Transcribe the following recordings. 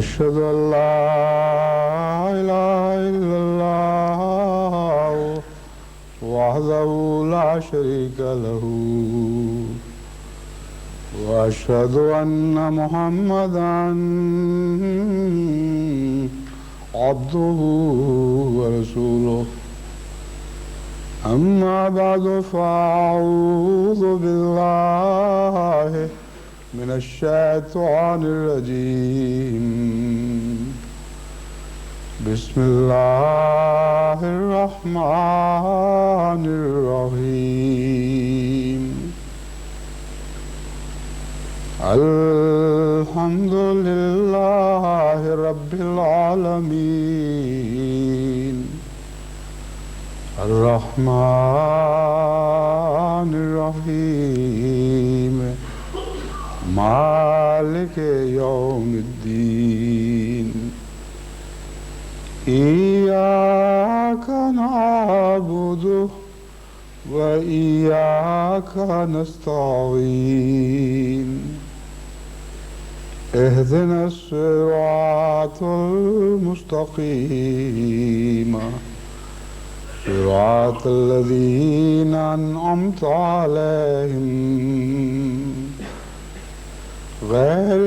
أشهد أن لا إله إلا الله وحده لا شريك له وأشهد أن محمدا عبده ورسوله أما بعد فأعوذ بالله من الشيطان الرجيم بسم الله الرحمن الرحيم الحمد لله رب العالمين الرحمن الرحيم مالك يوم الدين إياك نعبد وإياك نستعين اهدنا الصراط المستقيم صراط الذين أنعمت عليهم غير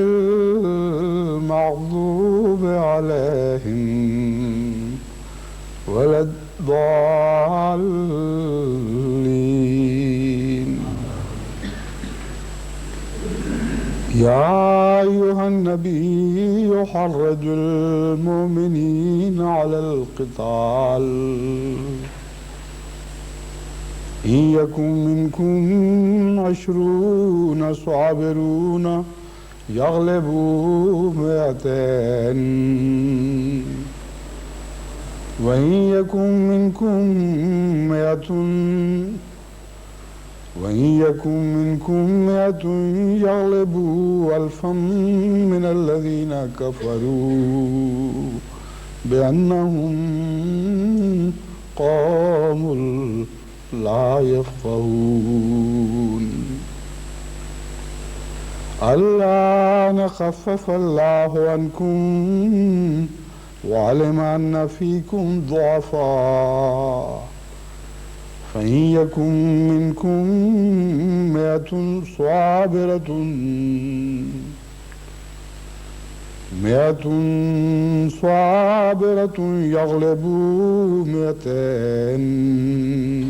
المغضوب عليهم ولا الضالين. يا أيها النبي حرض المؤمنين على القتال إن يكن منكم 20 صابرون يغلبوا 200 وإن يكن منكم 100 يغلبوا 1000 من الذين كفروا بأنهم قوم لا يفقهون الآن خفف الله عنكم وعلم أن فيكم ضعفاء فإن يكن منكم 100 صابرة يغلبوا 200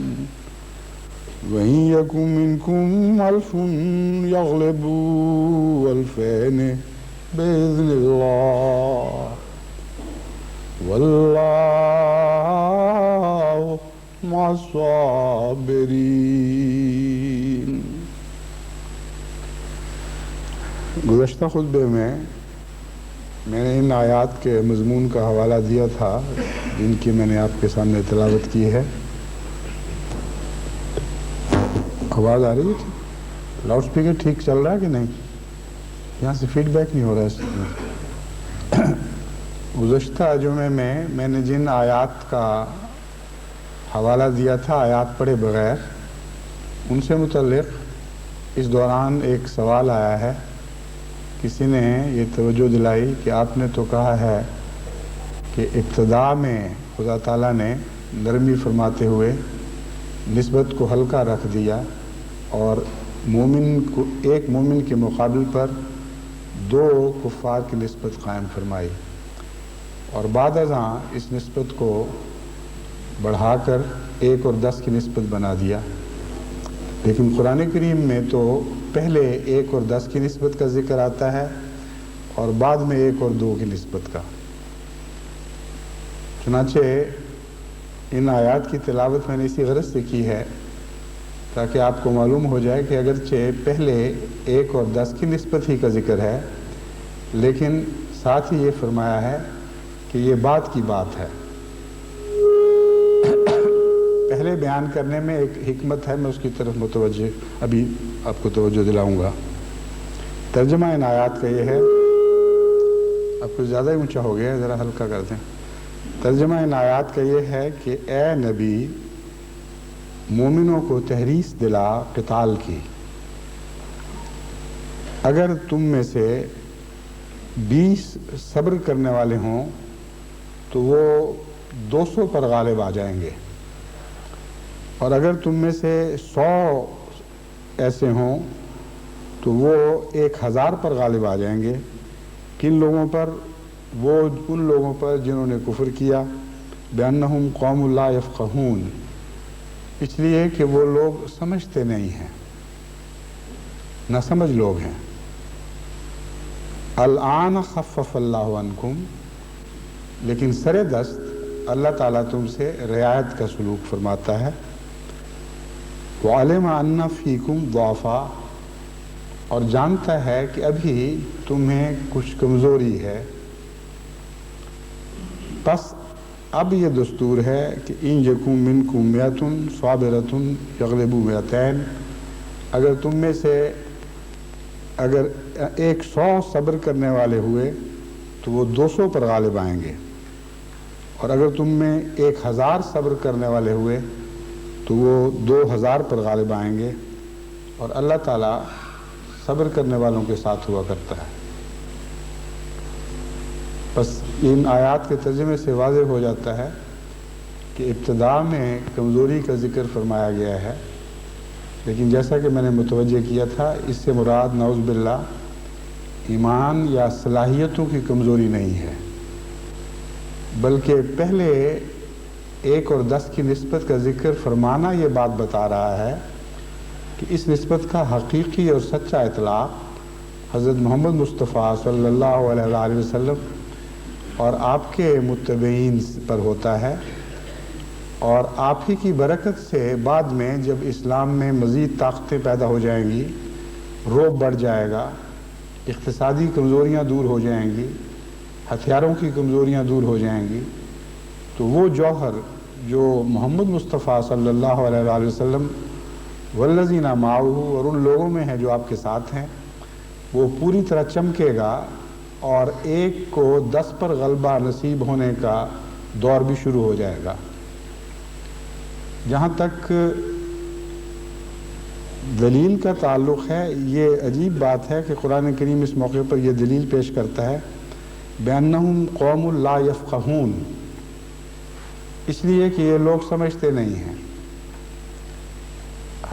وإن يكن منكم 1000 يغلبوا 2000 بإذن الله والله مع الصابرین۔ گزشتہ خطبے میں نے ان آیات کے مضمون کا حوالہ دیا تھا جن کی میں نے آپ کے سامنے تلاوت کی ہے۔ آواز آ رہی ہے؟ لاؤڈ اسپیکر ٹھیک چل رہا ہے کہ نہیں؟ یہاں سے فیڈ بیک نہیں ہو رہا ہے اس میں۔ گزشتہ جمعے میں نے جن آیات کا حوالہ دیا تھا آیات پڑھے بغیر، ان سے متعلق اس دوران ایک سوال آیا ہے۔ کسی نے یہ توجہ دلائی کہ آپ نے تو کہا ہے کہ ابتدا میں خدا تعالیٰ نے نرمی فرماتے ہوئے نسبت کو ہلکا رکھ دیا اور ایک مومن کے مقابل پر 2 کفار کی نسبت قائم فرمائی، اور بعد ازاں اس نسبت کو بڑھا کر 1 اور 10 کی نسبت بنا دیا۔ لیکن قرآن کریم میں تو پہلے 1 اور 10 کی نسبت کا ذکر آتا ہے اور بعد میں 1 اور 2 کی نسبت کا۔ چنانچہ ان آیات کی تلاوت میں نے اسی غرض سے کی ہے تاکہ آپ کو معلوم ہو جائے کہ اگرچہ پہلے 1 اور 10 کی نسبت ہی کا ذکر ہے، لیکن ساتھ ہی یہ فرمایا ہے کہ یہ بعد کی بات ہے۔ پہلے بیان کرنے میں ایک حکمت ہے، میں اس کی طرف ابھی آپ کو توجہ دلاؤں گا۔ ترجمہ ان آیات کا یہ ہے، آپ کو زیادہ ہی اونچا ہو گیا ہے، ذرا ہلکا کر دیں۔ ترجمہ ان آیات کا یہ ہے کہ اے نبی، مومنوں کو تحریص دلا قتال کی۔ اگر تم میں سے 20 صبر کرنے والے ہوں تو وہ 200 پر غالب آ جائیں گے، اور اگر تم میں سے 100 ایسے ہوں تو وہ 1000 پر غالب آ جائیں گے۔ کن لوگوں پر؟ وہ ان لوگوں پر جنہوں نے کفر کیا، بِأَنَّهُمْ قَوْمٌ لَا يَفْقَهُونَ، اس لیے کہ وہ لوگ سمجھتے نہیں ہیں، نہ سمجھ لوگ ہیں۔ الآن خفف اللہ عنکم، لیکن سر دست اللہ تعالیٰ تم سے رعایت کا سلوک فرماتا ہے۔ وَعَلِمَ أَنَّ فِيكُمْ ضَعْفًا، اور جانتا ہے کہ ابھی تمہیں کچھ کمزوری ہے۔ پس اب یہ دستور ہے کہ إِن يَكُن مِّنكُم 100 صَابِرَةٌ يَغْلِبُوا 200، اگر تم میں سے 100 صبر کرنے والے ہوئے تو وہ 200 پر غالب آئیں گے، اور اگر تم میں 1000 صبر کرنے والے ہوئے تو وہ 2000 پر غالب آئیں گے، اور اللہ تعالیٰ صبر کرنے والوں کے ساتھ ہوا کرتا ہے۔ بس ان آیات کے ترجمے سے واضح ہو جاتا ہے کہ ابتدا میں کمزوری کا ذکر فرمایا گیا ہے، لیکن جیسا کہ میں نے متوجہ کیا تھا، اس سے مراد نعوذ باللہ ایمان یا صلاحیتوں کی کمزوری نہیں ہے، بلکہ پہلے 1 اور 10 کی نسبت کا ذکر فرمانا یہ بات بتا رہا ہے کہ اس نسبت کا حقیقی اور سچا اطلاق حضرت محمد مصطفیٰ صلی اللہ علیہ وآلہ وسلم اور آپ کے متبعین پر ہوتا ہے، اور آپ ہی کی برکت سے بعد میں جب اسلام میں مزید طاقتیں پیدا ہو جائیں گی، رعب بڑھ جائے گا، اقتصادی کمزوریاں دور ہو جائیں گی، ہتھیاروں کی کمزوریاں دور ہو جائیں گی، تو وہ جوہر جو محمد مصطفیٰ صلی اللہ علیہ وآلہ وسلم والذین معہ اور ان لوگوں میں ہے جو آپ کے ساتھ ہیں، وہ پوری طرح چمکے گا اور ایک کو 10 پر غلبہ نصیب ہونے کا دور بھی شروع ہو جائے گا۔ جہاں تک دلیل کا تعلق ہے، یہ عجیب بات ہے کہ قرآن کریم اس موقع پر یہ دلیل پیش کرتا ہے بِأَنَّهُمْ قَوْمٌ لَا يَفْقَهُونَ، اس لیے کہ یہ لوگ سمجھتے نہیں ہیں۔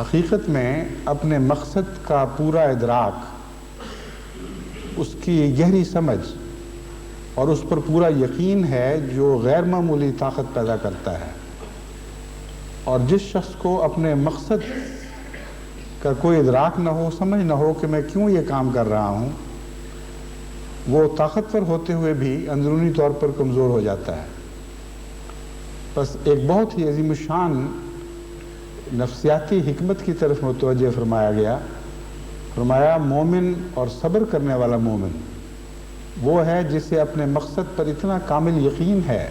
حقیقت میں اپنے مقصد کا پورا ادراک، اس کی گہری سمجھ اور اس پر پورا یقین ہے جو غیر معمولی طاقت پیدا کرتا ہے، اور جس شخص کو اپنے مقصد کا کوئی ادراک نہ ہو، سمجھ نہ ہو کہ میں کیوں یہ کام کر رہا ہوں، وہ طاقتور ہوتے ہوئے بھی اندرونی طور پر کمزور ہو جاتا ہے۔ بس ایک بہت ہی عظیم الشان نفسیاتی حکمت کی طرف متوجہ فرمایا گیا۔ فرمایا مومن اور صبر کرنے والا مومن وہ ہے جسے اپنے مقصد پر اتنا کامل یقین ہے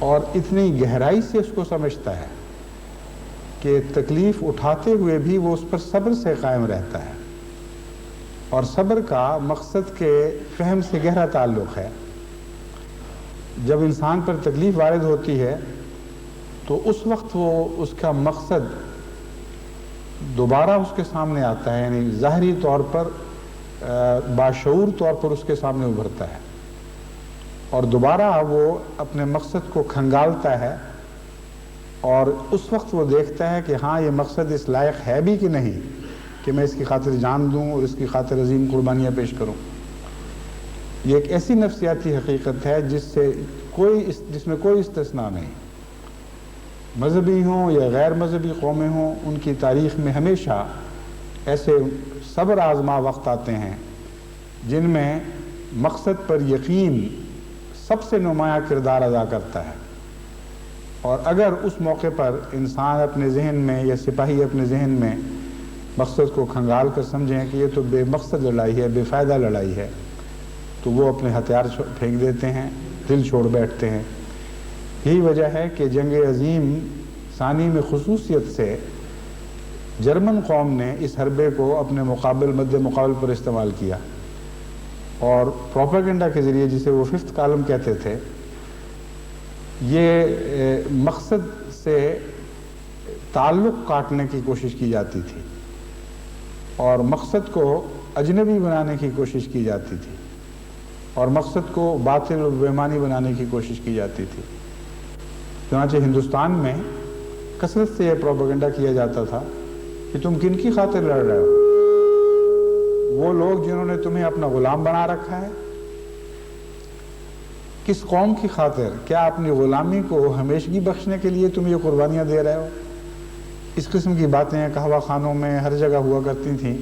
اور اتنی گہرائی سے اس کو سمجھتا ہے کہ تکلیف اٹھاتے ہوئے بھی وہ اس پر صبر سے قائم رہتا ہے، اور صبر کا مقصد کے فہم سے گہرا تعلق ہے۔ جب انسان پر تکلیف وارد ہوتی ہے تو اس وقت وہ اس کا مقصد دوبارہ اس کے سامنے آتا ہے، یعنی ظاہری طور پر باشعور طور پر اس کے سامنے ابھرتا ہے، اور دوبارہ وہ اپنے مقصد کو کھنگالتا ہے، اور اس وقت وہ دیکھتا ہے کہ ہاں یہ مقصد اس لائق ہے بھی کہ نہیں کہ میں اس کی خاطر جان دوں اور اس کی خاطر عظیم قربانیاں پیش کروں۔ یہ ایک ایسی نفسیاتی حقیقت ہے جس میں کوئی استثناء نہیں۔ مذہبی ہوں یا غیر مذہبی قومیں ہوں، ان کی تاریخ میں ہمیشہ ایسے صبر آزما وقت آتے ہیں جن میں مقصد پر یقین سب سے نمایاں کردار ادا کرتا ہے، اور اگر اس موقع پر انسان اپنے ذہن میں یا سپاہی اپنے ذہن میں مقصد کو کھنگال کر سمجھیں کہ یہ تو بے مقصد لڑائی ہے، بے فائدہ لڑائی ہے، تو وہ اپنے ہتھیار پھینک دیتے ہیں، دل چھوڑ بیٹھتے ہیں۔ یہی وجہ ہے کہ جنگ عظیم ثانی میں خصوصیت سے جرمن قوم نے اس حربے کو اپنے مد مقابل پر استعمال کیا، اور پروپیگنڈا کے ذریعے، جسے وہ 5th کالم کہتے تھے، یہ مقصد سے تعلق کاٹنے کی کوشش کی جاتی تھی اور مقصد کو اجنبی بنانے کی کوشش کی جاتی تھی، اور مقصد کو باطل و بےمانی بنانے کی کوشش کی جاتی تھی۔ چنانچہ ہندوستان میں کثرت سے یہ پروپیگنڈا کیا جاتا تھا کہ تم کن کی خاطر لڑ رہے ہو؟ وہ لوگ جنہوں نے تمہیں اپنا غلام بنا رکھا ہے، کس قوم کی خاطر؟ کیا اپنی غلامی کو ہمیشگی بخشنے کے لیے تم یہ قربانیاں دے رہے ہو؟ اس قسم کی باتیں قہوہ خانوں میں ہر جگہ ہوا کرتی تھیں،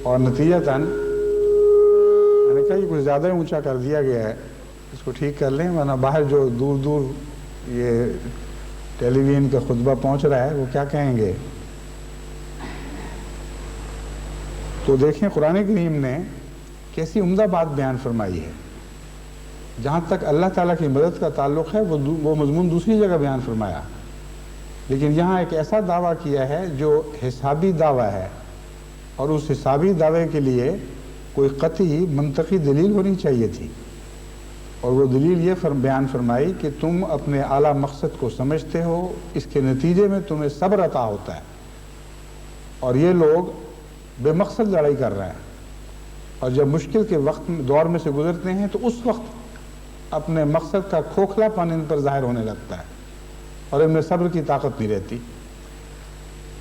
اور نتیجتاً میں نے کہا یہ کچھ زیادہ اونچا کر دیا گیا ہے، اس کو ٹھیک کر لیں، ورنہ باہر جو دور دور یہ ٹیلی ویژن کا خطبہ پہنچ رہا ہے وہ کیا کہیں گے۔ تو دیکھیں قرآن کریم نے کیسی عمدہ بات بیان فرمائی ہے۔ جہاں تک اللہ تعالیٰ کی مدد کا تعلق ہے وہ مضمون دوسری جگہ بیان فرمایا، لیکن یہاں ایک ایسا دعویٰ کیا ہے جو حسابی دعویٰ ہے، اور اس حسابی دعوے کے لیے کوئی قطعی منطقی دلیل ہونی چاہیے تھی، اور وہ دلیل یہ بیان فرمائی کہ تم اپنے اعلیٰ مقصد کو سمجھتے ہو، اس کے نتیجے میں تمہیں صبر عطا ہوتا ہے، اور یہ لوگ بے مقصد لڑائی کر رہے ہیں، اور جب مشکل کے دور میں سے گزرتے ہیں تو اس وقت اپنے مقصد کا کھوکھلا پن ان پر ظاہر ہونے لگتا ہے، اور ان میں صبر کی طاقت نہیں رہتی۔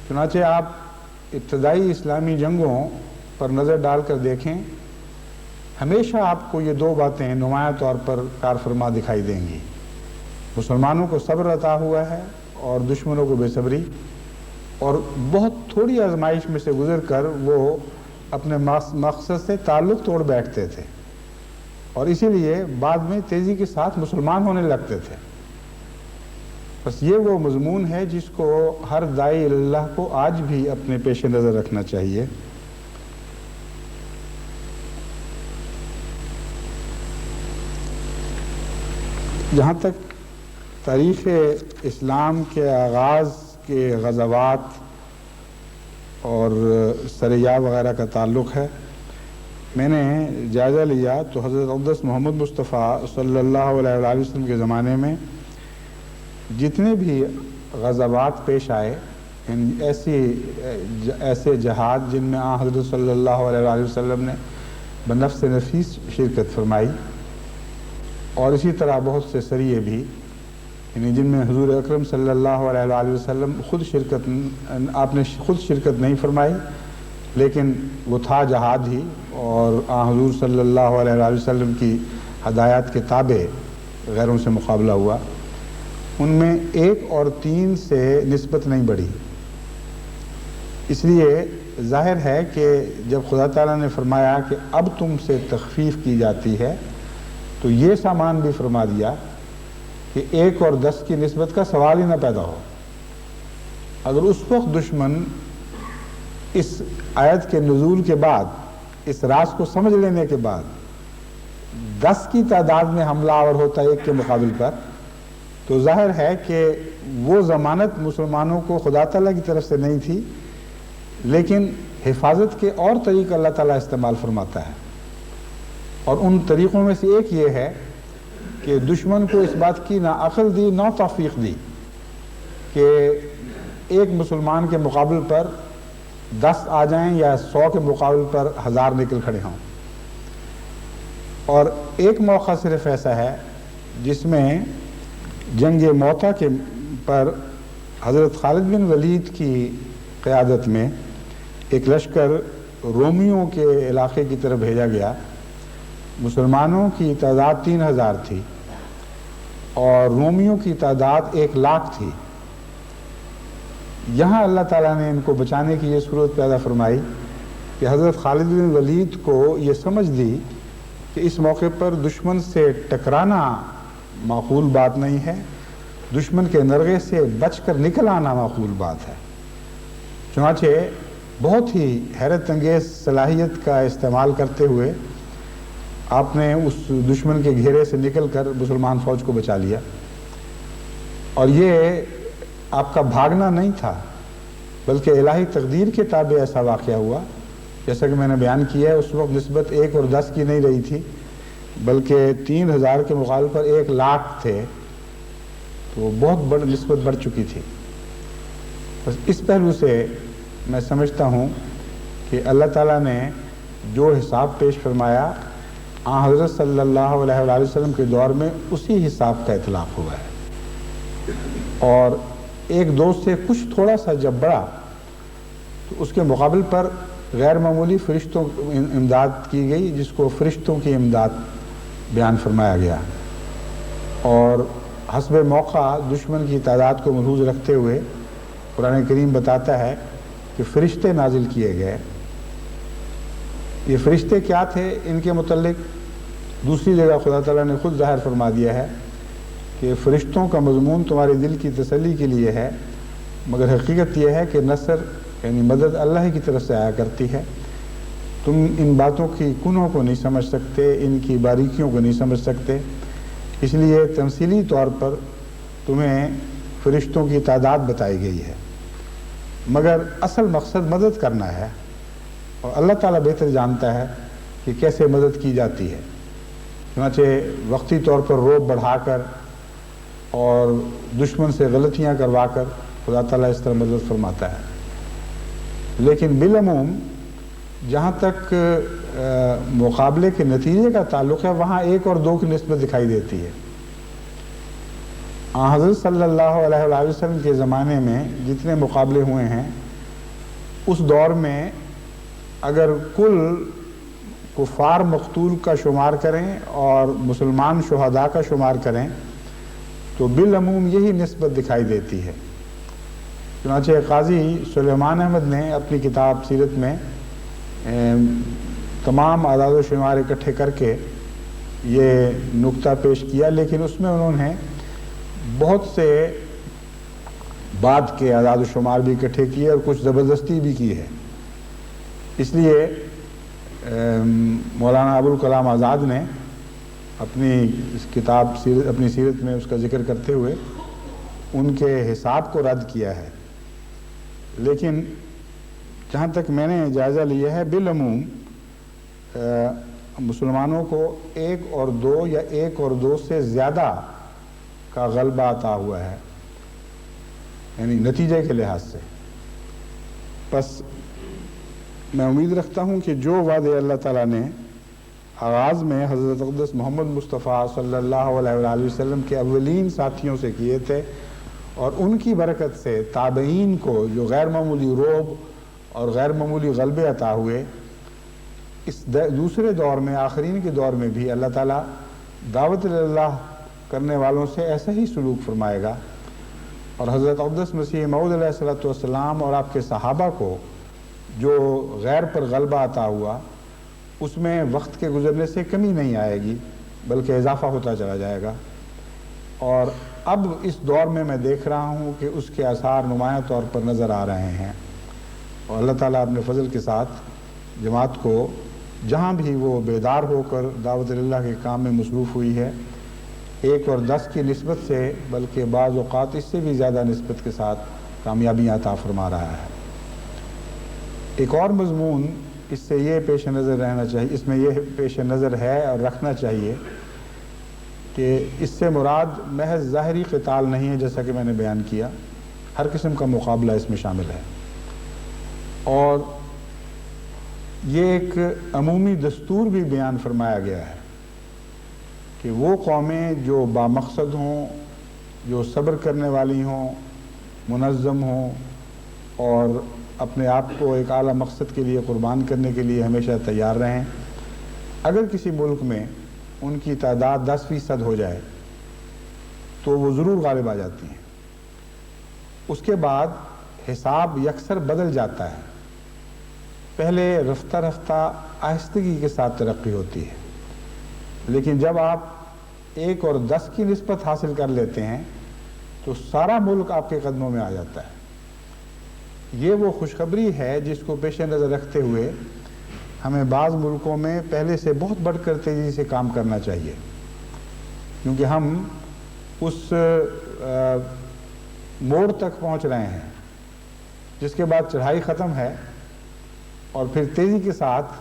چنانچہ آپ ابتدائی اسلامی جنگوں پر نظر ڈال کر دیکھیں، ہمیشہ آپ کو یہ دو باتیں نمایاں طور پر کار فرما دکھائی دیں گی۔ مسلمانوں کو صبر عطا ہوا ہے اور دشمنوں کو بے صبری، اور بہت تھوڑی آزمائش میں سے گزر کر وہ اپنے مقصد سے تعلق توڑ بیٹھتے تھے، اور اسی لیے بعد میں تیزی کے ساتھ مسلمان ہونے لگتے تھے۔ بس یہ وہ مضمون ہے جس کو ہر داعی اللہ کو آج بھی اپنے پیش نظر رکھنا چاہیے۔ جہاں تک تاریخ اسلام کے آغاز کے غزوات اور سریہ وغیرہ کا تعلق ہے، میں نے جائزہ لیا تو حضرت اقدس محمد مصطفیٰ صلی اللہ علیہ وآلہ وسلم کے زمانے میں جتنے بھی غزوات پیش آئے، ایسے جہاد جن میں حضرت صلی اللہ علیہ وآلہ وسلم نے بنفس نفیس شرکت فرمائی، اور اسی طرح بہت سے سریے بھی، یعنی جن میں حضور اکرم صلی اللہ علیہ وآلہ وسلم آپ نے خود شرکت نہیں فرمائی، لیکن وہ تھا جہاد ہی، اور حضور صلی اللہ علیہ وآلہ وسلم کی ہدایات کے تابع غیروں سے مقابلہ ہوا۔ ان میں 1 اور 3 سے نسبت نہیں بڑھی۔ اس لیے ظاہر ہے کہ جب خدا تعالیٰ نے فرمایا کہ اب تم سے تخفیف کی جاتی ہے، تو یہ سامان بھی فرما دیا کہ 1 اور 10 کی نسبت کا سوال ہی نہ پیدا ہو۔ اگر اس وقت دشمن اس آیت کے نزول کے بعد، اس راز کو سمجھ لینے کے بعد 10 کی تعداد میں حملہ آور ہوتا ہے 1 کے مقابل پر، تو ظاہر ہے کہ وہ ضمانت مسلمانوں کو خدا تعالیٰ کی طرف سے نہیں تھی، لیکن حفاظت کے اور طریقہ اللہ تعالیٰ استعمال فرماتا ہے، اور ان طریقوں میں سے ایک یہ ہے کہ دشمن کو اس بات کی نہ عقل دی نہ توفیق دی کہ ایک مسلمان کے مقابل پر 10 آ جائیں یا 100 کے مقابل پر 1000 نکل کھڑے ہوں۔ اور ایک موقع صرف ایسا ہے جس میں جنگ موتا کے پر حضرت خالد بن ولید کی قیادت میں ایک لشکر رومیوں کے علاقے کی طرف بھیجا گیا۔ مسلمانوں کی تعداد 3000 تھی اور رومیوں کی تعداد 1,00,000 تھی۔ یہاں اللہ تعالیٰ نے ان کو بچانے کی یہ صورت پیدا فرمائی کہ حضرت خالد بن ولید کو یہ سمجھ دی کہ اس موقع پر دشمن سے ٹکرانا معقول بات نہیں ہے، دشمن کے نرغے سے بچ کر نکل آنا معقول بات ہے۔ چنانچہ بہت ہی حیرت انگیز صلاحیت کا استعمال کرتے ہوئے آپ نے اس دشمن کے گھیرے سے نکل کر مسلمان فوج کو بچا لیا، اور یہ آپ کا بھاگنا نہیں تھا بلکہ الہی تقدیر کے تابع ایسا واقعہ ہوا۔ جیسا کہ میں نے بیان کیا ہے، اس وقت نسبت 1 اور 10 کی نہیں رہی تھی بلکہ 3000 کے مقابل پر 1,00,000 تھے، تو بہت بڑی نسبت بڑھ چکی تھی۔ بس اس پہلو سے میں سمجھتا ہوں کہ اللہ تعالیٰ نے جو حساب پیش فرمایا حضرت صلی اللہ علیہ وآلہ وسلم کے دور میں اسی حساب کا اطلاق ہوا ہے، اور 1-2 سے کچھ تھوڑا سا جب بڑھا تو اس کے مقابل پر غیر معمولی فرشتوں امداد کی گئی، جس کو فرشتوں کی امداد بیان فرمایا گیا، اور حسب موقع دشمن کی تعداد کو ملحوظ رکھتے ہوئے قرآن کریم بتاتا ہے کہ فرشتے نازل کیے گئے۔ یہ فرشتے کیا تھے، ان کے متعلق دوسری جگہ خدا تعالیٰ نے خود ظاہر فرما دیا ہے کہ فرشتوں کا مضمون تمہارے دل کی تسلی کے لیے ہے، مگر حقیقت یہ ہے کہ نصر یعنی مدد اللہ ہی کی طرف سے آیا کرتی ہے۔ تم ان باتوں کی کنہوں کو نہیں سمجھ سکتے، ان کی باریکیوں کو نہیں سمجھ سکتے، اس لیے تمثیلی طور پر تمہیں فرشتوں کی تعداد بتائی گئی ہے، مگر اصل مقصد مدد کرنا ہے، اور اللہ تعالیٰ بہتر جانتا ہے کہ کیسے مدد کی جاتی ہے۔ چنانچہ وقتی طور پر روب بڑھا کر اور دشمن سے غلطیاں کروا کر خدا تعالیٰ اس طرح مدد فرماتا ہے، لیکن بالعموم جہاں تک مقابلے کے نتیجے کا تعلق ہے وہاں 1 اور 2 کی نسبت دکھائی دیتی ہے۔ حضرت صلی اللہ علیہ وآلہ وسلم کے زمانے میں جتنے مقابلے ہوئے ہیں، اس دور میں اگر کل کفار مقتول کا شمار کریں اور مسلمان شہداء کا شمار کریں تو بالعموم یہی نسبت دکھائی دیتی ہے۔ چنانچہ قاضی سلیمان احمد نے اپنی کتاب سیرت میں تمام اعداد و شمار اکٹھے کر کے یہ نقطہ پیش کیا، لیکن اس میں انہوں نے بہت سے بعد کے اعداد و شمار بھی اکٹھے کیے اور کچھ زبردستی بھی کی ہے۔ اس لیے مولانا ابوالکلام آزاد نے اپنی اس کتاب اپنی سیرت میں اس کا ذکر کرتے ہوئے ان کے حساب کو رد کیا ہے، لیکن جہاں تک میں نے جائزہ لیا ہے بالعموم مسلمانوں کو 1 اور 2 یا 1 اور 2 سے زیادہ کا غلبہ عطا ہوا ہے، یعنی نتیجے کے لحاظ سے۔ بس میں امید رکھتا ہوں کہ جو وعدے اللہ تعالیٰ نے آغاز میں حضرت اقدس محمد مصطفیٰ صلی اللہ علیہ وآلہ وسلم کے اولین ساتھیوں سے کیے تھے، اور ان کی برکت سے تابعین کو جو غیر معمولی رعب اور غیر معمولی غلبے عطا ہوئے، اس دوسرے دور میں، آخرین کے دور میں بھی اللہ تعالیٰ دعوت اللہ کرنے والوں سے ایسا ہی سلوک فرمائے گا، اور حضرت اقدس مسیح موعود علیہ السلام اور آپ کے صحابہ کو جو غیر پر غلبہ عطا ہوا، اس میں وقت کے گزرنے سے کمی نہیں آئے گی بلکہ اضافہ ہوتا چلا جائے گا۔ اور اب اس دور میں میں دیکھ رہا ہوں کہ اس کے آثار نمایاں طور پر نظر آ رہے ہیں، اور اللہ تعالیٰ اپنے فضل کے ساتھ جماعت کو جہاں بھی وہ بیدار ہو کر دعوت اللہ کے کام میں مصروف ہوئی ہے، 1 اور 10 کی نسبت سے بلکہ بعض اوقات اس سے بھی زیادہ نسبت کے ساتھ کامیابیاں عطا فرما رہا ہے۔ ایک اور مضمون اس سے یہ پیش نظر رہنا چاہیے، اس میں یہ پیش نظر ہے اور رکھنا چاہیے کہ اس سے مراد محض ظاہری قتال نہیں ہے، جیسا کہ میں نے بیان کیا، ہر قسم کا مقابلہ اس میں شامل ہے، اور یہ ایک عمومی دستور بھی بیان فرمایا گیا ہے کہ وہ قومیں جو بامقصد ہوں، جو صبر کرنے والی ہوں، منظم ہوں، اور اپنے آپ کو ایک اعلیٰ مقصد کے لیے قربان کرنے کے لیے ہمیشہ تیار رہیں، اگر کسی ملک میں ان کی تعداد 10% ہو جائے تو وہ ضرور غالب آ جاتی ہیں۔ اس کے بعد حساب یکسر بدل جاتا ہے، پہلے رفتہ رفتہ آہستگی کے ساتھ ترقی ہوتی ہے، لیکن جب آپ 1 اور 10 کی نسبت حاصل کر لیتے ہیں تو سارا ملک آپ کے قدموں میں آ جاتا ہے۔ یہ وہ خوشخبری ہے جس کو پیش نظر رکھتے ہوئے ہمیں بعض ملکوں میں پہلے سے بہت بڑھ کر تیزی سے کام کرنا چاہیے، کیونکہ ہم اس موڑ تک پہنچ رہے ہیں جس کے بعد چڑھائی ختم ہے، اور پھر تیزی کے ساتھ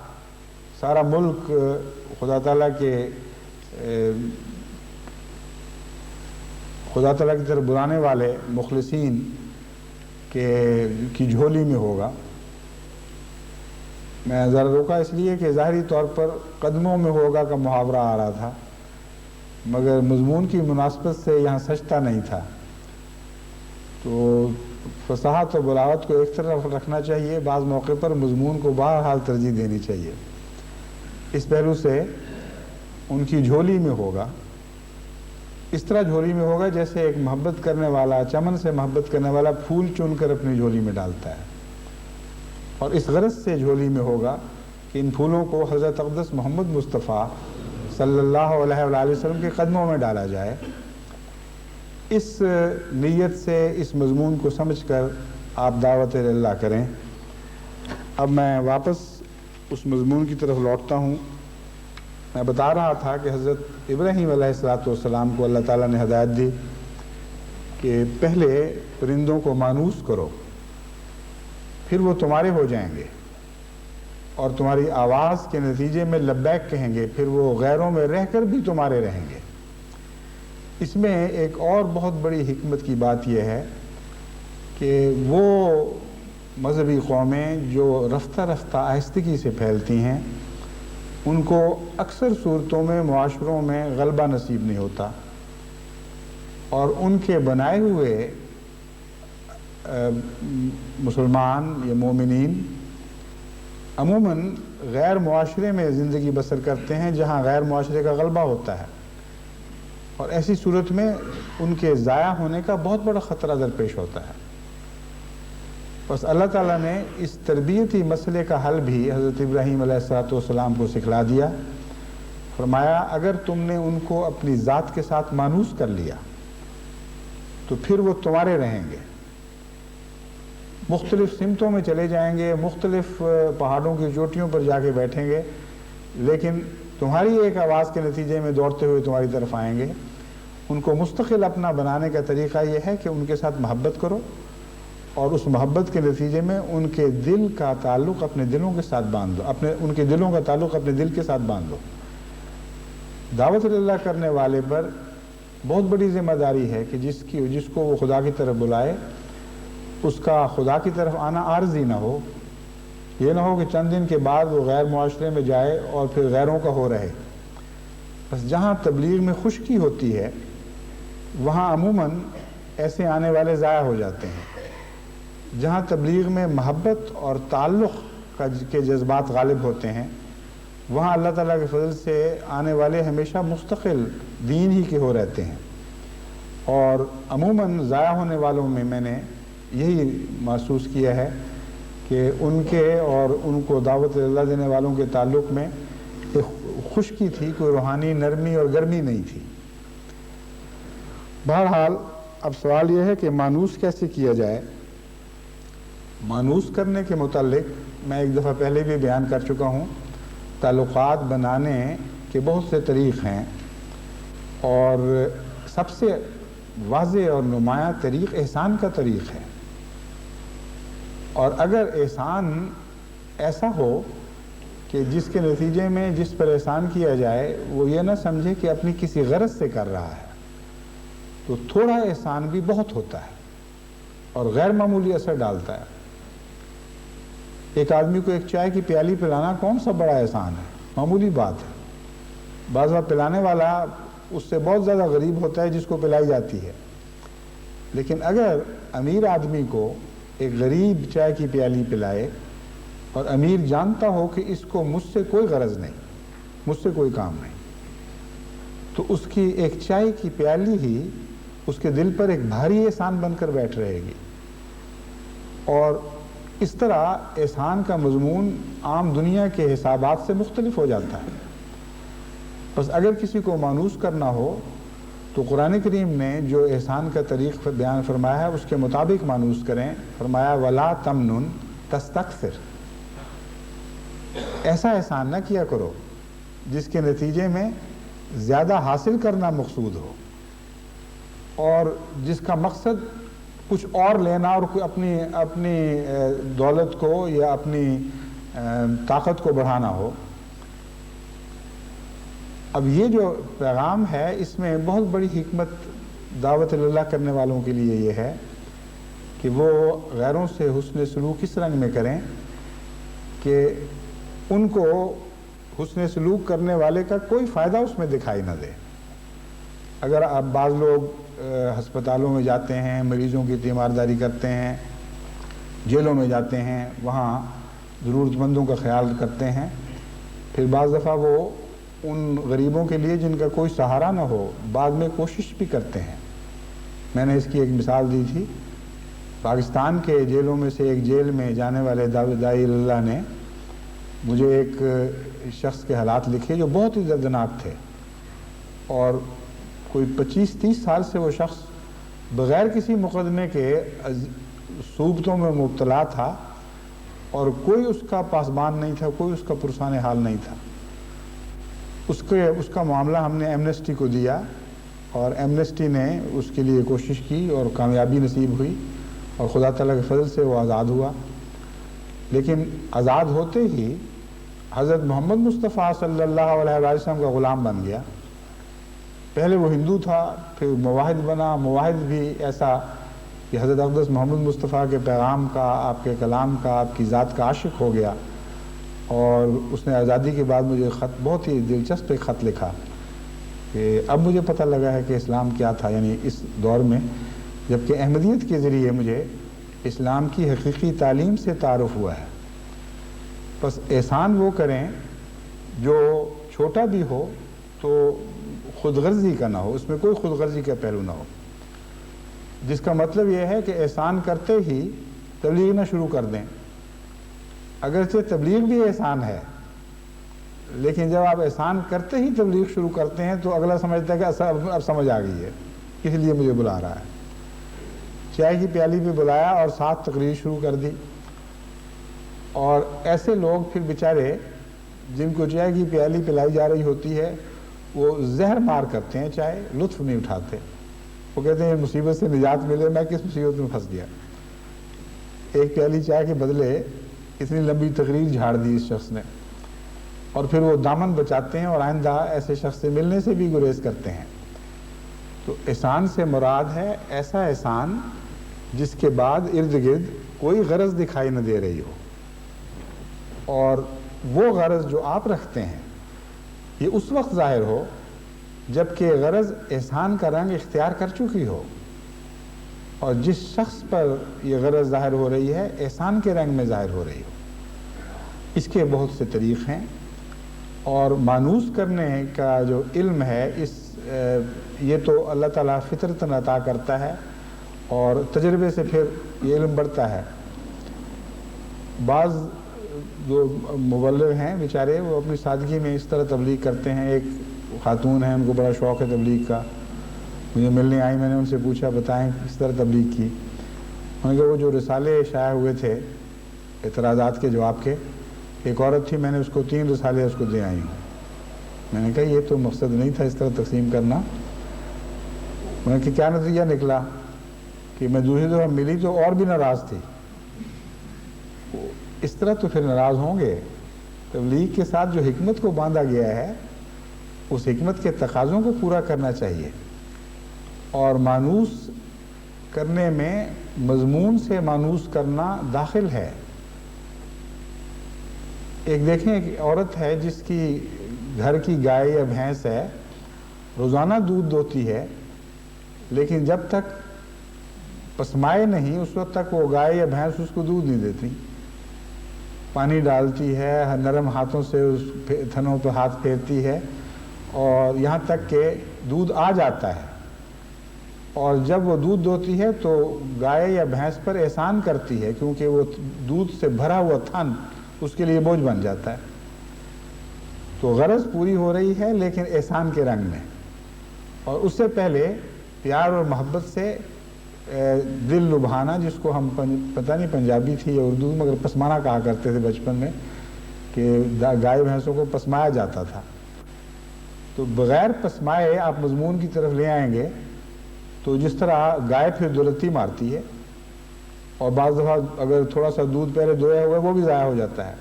سارا ملک خدا تعالیٰ کی طرف بلانے والے مخلصین کی جھولی میں ہوگا۔ میں ذرا روکا اس لیے کہ ظاہری طور پر قدموں میں ہوگا کا محاورہ آ رہا تھا، مگر مضمون کی مناسبت سے یہاں سجتا نہیں تھا، تو فصاحت و بلاغت کو ایک طرف رکھنا چاہیے، بعض موقع پر مضمون کو بہرحال ترجیح دینی چاہیے۔ اس پہلو سے ان کی جھولی میں ہوگا، اس طرح جھولی میں ہوگا جیسے ایک محبت کرنے والا، چمن سے محبت کرنے والا پھول چن کر اپنی جھولی میں ڈالتا ہے، اور اس غرض سے جھولی میں ہوگا کہ ان پھولوں کو حضرت اقدس محمد مصطفیٰ صلی اللہ علیہ وآلہ وسلم کے قدموں میں ڈالا جائے۔ اس نیت سے اس مضمون کو سمجھ کر آپ دعوت اللہ کریں۔ اب میں واپس اس مضمون کی طرف لوٹتا ہوں۔ میں بتا رہا تھا کہ حضرت ابراہیم علیہ السلام کو اللہ تعالیٰ نے ہدایت دی کہ پہلے پرندوں کو مانوس کرو، پھر وہ تمہارے ہو جائیں گے اور تمہاری آواز کے نتیجے میں لبیک کہیں گے، پھر وہ غیروں میں رہ کر بھی تمہارے رہیں گے۔ اس میں ایک اور بہت بڑی حکمت کی بات یہ ہے کہ وہ مذہبی قومیں جو رفتہ رفتہ آہستگی سے پھیلتی ہیں، ان کو اکثر صورتوں میں معاشروں میں غلبہ نصیب نہیں ہوتا، اور ان کے بنائے ہوئے مسلمان یا مومنین عموماً غیر معاشرے میں زندگی بسر کرتے ہیں جہاں غیر معاشرے کا غلبہ ہوتا ہے، اور ایسی صورت میں ان کے ضائع ہونے کا بہت بڑا خطرہ درپیش ہوتا ہے۔ بس اللہ تعالیٰ نے اس تربیتی مسئلے کا حل بھی حضرت ابراہیم علیہ السلام کو سکھلا دیا۔ فرمایا اگر تم نے ان کو اپنی ذات کے ساتھ مانوس کر لیا تو پھر وہ تمہارے رہیں گے، مختلف سمتوں میں چلے جائیں گے، مختلف پہاڑوں کی چوٹیوں پر جا کے بیٹھیں گے، لیکن تمہاری ایک آواز کے نتیجے میں دوڑتے ہوئے تمہاری طرف آئیں گے۔ ان کو مستقل اپنا بنانے کا طریقہ یہ ہے کہ ان کے ساتھ محبت کرو، اور اس محبت کے نتیجے میں ان کے دل کا تعلق اپنے دلوں کے ساتھ باندھ دو، ان کے دلوں کا تعلق اپنے دل کے ساتھ باندھ دو۔ دعوت اللہ کرنے والے پر بہت بڑی ذمہ داری ہے کہ جس کو وہ خدا کی طرف بلائے، اس کا خدا کی طرف آنا عارضی نہ ہو۔ یہ نہ ہو کہ چند دن کے بعد وہ غیر معاشرے میں جائے اور پھر غیروں کا ہو رہے۔ بس جہاں تبلیغ میں خشکی ہوتی ہے وہاں عموماً ایسے آنے والے ضائع ہو جاتے ہیں۔ جہاں تبلیغ میں محبت اور تعلق کے جذبات غالب ہوتے ہیں وہاں اللہ تعالیٰ کے فضل سے آنے والے ہمیشہ مستقل دین ہی کے ہو رہتے ہیں۔ اور عموماً ضائع ہونے والوں میں میں نے یہی محسوس کیا ہے کہ ان کے اور ان کو دعوت اللہ دینے والوں کے تعلق میں ایک خشکی تھی، کوئی روحانی نرمی اور گرمی نہیں تھی۔ بہرحال اب سوال یہ ہے کہ مانوس کیسے کیا جائے۔ مانوس کرنے کے متعلق میں ایک دفعہ پہلے بھی بیان کر چکا ہوں، تعلقات بنانے کے بہت سے طریق ہیں، اور سب سے واضح اور نمایاں طریق احسان کا طریق ہے۔ اور اگر احسان ایسا ہو کہ جس کے نتیجے میں جس پر احسان کیا جائے وہ یہ نہ سمجھے کہ اپنی کسی غرض سے کر رہا ہے، تو تھوڑا احسان بھی بہت ہوتا ہے اور غیر معمولی اثر ڈالتا ہے۔ ایک آدمی کو ایک چائے کی پیالی پلانا کون سا بڑا احسان ہے، معمولی بات ہے۔ بعض بار پلانے والا اس سے بہت زیادہ غریب ہوتا ہے جس کو پلائی جاتی ہے، لیکن اگر امیر آدمی کو ایک غریب چائے کی پیالی پلائے اور امیر جانتا ہو کہ اس کو مجھ سے کوئی غرض نہیں، مجھ سے کوئی کام نہیں، تو اس کی ایک چائے کی پیالی ہی اس کے دل پر ایک بھاری احسان بن کر بیٹھ رہے گی۔ اور اس طرح احسان کا مضمون عام دنیا کے حسابات سے مختلف ہو جاتا ہے۔ بس اگر کسی کو مانوس کرنا ہو تو قرآن کریم نے جو احسان کا طریق بیان فرمایا ہے اس کے مطابق مانوس کریں۔ فرمایا وَلَا تَمْنُن تَسْتَكْثِرْ، ایسا احسان نہ کیا کرو جس کے نتیجے میں زیادہ حاصل کرنا مقصود ہو اور جس کا مقصد کچھ اور لینا اور اپنی دولت کو یا اپنی طاقت کو بڑھانا ہو۔ اب یہ جو پیغام ہے اس میں بہت بڑی حکمت دعوت اللہ کرنے والوں کے لیے یہ ہے کہ وہ غیروں سے حسن سلوک اس رنگ میں کریں کہ ان کو حسن سلوک کرنے والے کا کوئی فائدہ اس میں دکھائی نہ دے۔ اگر آپ بعض لوگ ہسپتالوں میں جاتے ہیں، مریضوں کی تیمارداری کرتے ہیں، جیلوں میں جاتے ہیں، وہاں ضرورت مندوں کا خیال کرتے ہیں، پھر بعض دفعہ وہ ان غریبوں کے لیے جن کا کوئی سہارا نہ ہو بعد میں کوشش بھی کرتے ہیں۔ میں نے اس کی ایک مثال دی تھی، پاکستان کے جیلوں میں سے ایک جیل میں جانے والے داعی اللہ نے مجھے ایک شخص کے حالات لکھے جو بہت ہی دردناک تھے، اور کوئی 25-30 سال سے وہ شخص بغیر کسی مقدمے کے صوبتوں میں مبتلا تھا اور کوئی اس کا پاسبان نہیں تھا، کوئی اس کا پرسان حال نہیں تھا۔ اس کا معاملہ ہم نے ایمنسٹی کو دیا اور ایمنسٹی نے اس کے لیے کوشش کی اور کامیابی نصیب ہوئی اور خدا تعالیٰ کے فضل سے وہ آزاد ہوا۔ لیکن آزاد ہوتے ہی حضرت محمد مصطفیٰ صلی اللہ علیہ وسلم کا غلام بن گیا۔ پہلے وہ ہندو تھا، پھر موحد بنا، موحد بھی ایسا کہ حضرت اقدس محمد مصطفیٰ کے پیغام کا، آپ کے کلام کا، آپ کی ذات کا عاشق ہو گیا۔ اور اس نے آزادی کے بعد مجھے خط، بہت ہی دلچسپ ایک خط لکھا کہ اب مجھے پتہ لگا ہے کہ اسلام کیا تھا، یعنی اس دور میں جبکہ احمدیت کے ذریعے مجھے اسلام کی حقیقی تعلیم سے تعارف ہوا ہے۔ بس احسان وہ کریں جو چھوٹا بھی ہو تو خود غرضی کا نہ ہو، اس میں کوئی خود غرضی کا پہلو نہ ہو، جس کا مطلب یہ ہے کہ احسان کرتے ہی تبلیغ نہ شروع کر دیں۔ اگرچہ تبلیغ بھی احسان ہے، لیکن جب آپ احسان کرتے ہی تبلیغ شروع کرتے ہیں تو اگلا سمجھتا ہے کہ اب سمجھ آ گئی ہے، اس لیے مجھے بلا رہا ہے۔ چائے کی پیالی پہ بلایا اور ساتھ تقریر شروع کر دی. اور ایسے لوگ پھر بیچارے جن کو چائے کی پیالی پلائی جا رہی ہوتی ہے وہ زہر مار کرتے ہیں, چائے لطف نہیں اٹھاتے. وہ کہتے ہیں مصیبت سے نجات ملے, میں کس مصیبت میں پھنس گیا. ایک پیالی چائے کے بدلے اتنی لمبی تقریر جھاڑ دی اس شخص نے, اور پھر وہ دامن بچاتے ہیں اور آئندہ ایسے شخص سے ملنے سے بھی گریز کرتے ہیں. تو احسان سے مراد ہے ایسا احسان جس کے بعد ارد گرد کوئی غرض دکھائی نہ دے رہی ہو, اور وہ غرض جو آپ رکھتے ہیں یہ اس وقت ظاہر ہو جب کہ غرض احسان کا رنگ اختیار کر چکی ہو, اور جس شخص پر یہ غرض ظاہر ہو رہی ہے احسان کے رنگ میں ظاہر ہو رہی ہو. اس کے بہت سے طریق ہیں, اور مانوس کرنے کا جو علم ہے یہ تو اللہ تعالیٰ فطرتاً عطا کرتا ہے, اور تجربے سے پھر یہ علم بڑھتا ہے. بعض جو مبلغ ہیں بیچارے وہ اپنی سادگی میں اس طرح تبلیغ کرتے ہیں. ایک خاتون ہیں, ان کو بڑا شوق ہے تبلیغ کا, مجھے ملنے آئی, میں نے ان سے پوچھا بتائیں کس طرح تبلیغ کی. انہوں نے کہا وہ جو رسالے شائع ہوئے تھے اعتراضات کے جواب کے, ایک عورت تھی, میں نے اس کو 3 رسالے اس کو دے آئی ہوں. میں نے کہا یہ تو مقصد نہیں تھا اس طرح تقسیم کرنا. انہوں نے کہا کیا نتیجہ نکلا کہ میں دوسری دفعہ ملی تو اور بھی ناراض تھی. اس طرح تو پھر ناراض ہوں گے. تبلیغ کے ساتھ جو حکمت کو باندھا گیا ہے اس حکمت کے تقاضوں کو پورا کرنا چاہیے, اور مانوس کرنے میں مضمون سے مانوس کرنا داخل ہے. ایک دیکھیں ایک عورت ہے جس کی گھر کی گائے یا بھینس ہے, روزانہ دودھ دوتی ہے, لیکن جب تک پسمائے نہیں اس وقت تک وہ گائے یا بھینس اس کو دودھ نہیں دیتی. پانی ڈالتی ہے, نرم ہاتھوں سے اس تھنوں پہ ہاتھ پھیرتی ہے, اور یہاں تک کہ دودھ آ جاتا ہے, اور جب وہ دودھ دوتی ہے تو گائے یا بھینس پر احسان کرتی ہے, کیونکہ وہ دودھ سے بھرا ہوا تھن اس کے لیے بوجھ بن جاتا ہے. تو غرض پوری ہو رہی ہے لیکن احسان کے رنگ میں, اور اس سے پہلے پیار اور محبت سے دل لبھانا, جس کو ہم پتہ نہیں پنجابی تھی یا اردو مگر پسمانا کہا کرتے تھے بچپن میں, کہ گائے بھینسوں کو پسمایا جاتا تھا. تو بغیر پسمائے آپ مضمون کی طرف لے آئیں گے تو جس طرح گائے پھر دولتی مارتی ہے, اور بعض دفعہ اگر تھوڑا سا دودھ پہلے دویا ہوا ہے وہ بھی ضائع ہو جاتا ہے.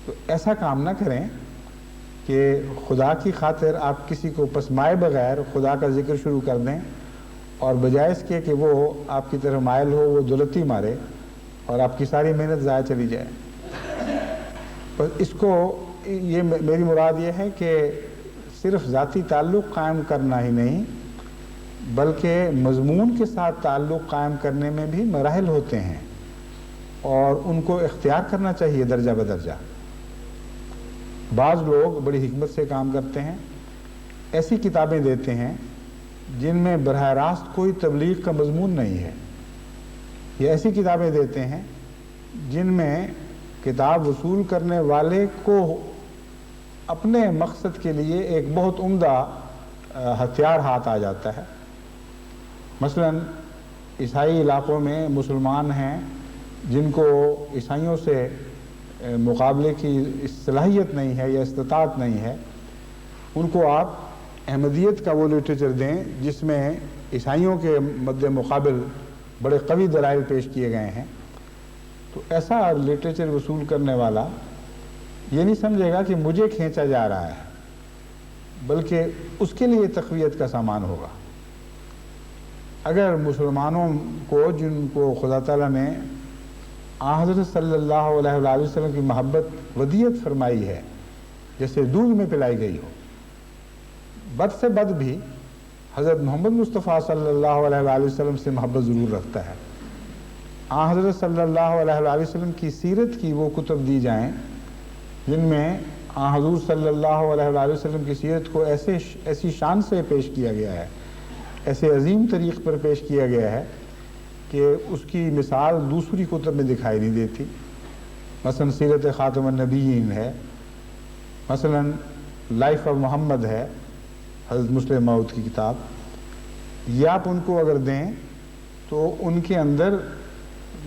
تو ایسا کام نہ کریں کہ خدا کی خاطر آپ کسی کو پسمائے بغیر خدا کا ذکر شروع کر دیں, اور بجائے اس کے کہ وہ آپ کی طرف مائل ہو وہ دولتی مارے اور آپ کی ساری محنت ضائع چلی جائے. پر اس کو یہ میری مراد یہ ہے کہ صرف ذاتی تعلق قائم کرنا ہی نہیں بلکہ مضمون کے ساتھ تعلق قائم کرنے میں بھی مراحل ہوتے ہیں, اور ان کو اختیار کرنا چاہیے درجہ بدرجہ. بعض لوگ بڑی حکمت سے کام کرتے ہیں, ایسی کتابیں دیتے ہیں جن میں براہ راست کوئی تبلیغ کا مضمون نہیں ہے, یا ایسی کتابیں دیتے ہیں جن میں کتاب وصول کرنے والے کو اپنے مقصد کے لیے ایک بہت عمدہ ہتھیار ہاتھ آ جاتا ہے. مثلا عیسائی علاقوں میں مسلمان ہیں جن کو عیسائیوں سے مقابلے کی صلاحیت نہیں ہے یا استطاعت نہیں ہے, ان کو آپ احمدیت کا وہ لٹریچر دیں جس میں عیسائیوں کے مد مقابل بڑے قوی دلائل پیش کیے گئے ہیں, تو ایسا لٹریچر وصول کرنے والا یہ نہیں سمجھے گا کہ مجھے کھینچا جا رہا ہے, بلکہ اس کے لیے تقویت کا سامان ہوگا. اگر مسلمانوں کو جن کو خدا تعالیٰ نے حضرت صلی اللہ علیہ وآلہ وسلم کی محبت ودیت فرمائی ہے جیسے دودھ میں پلائی گئی ہو, بد سے بد بھی حضرت محمد مصطفیٰ صلی اللہ علیہ وآلہ وسلم سے محبت ضرور رکھتا ہے. حضرت صلی اللہ علیہ وآلہ وسلم کی سیرت کی وہ کتب دی جائیں جن میں حضور صلی اللہ علیہ وآلہ وسلم کی سیرت کو ایسی شان سے پیش کیا گیا ہے, ایسے عظیم طریق پر پیش کیا گیا ہے کہ اس کی مثال دوسری کتب میں دکھائی نہیں دیتی. مثلا سیرت خاتم النبیین ہے, مثلا لائف آف محمد ہے حضرت مسلم موعود کی کتاب. یہ آپ ان کو اگر دیں تو ان کے اندر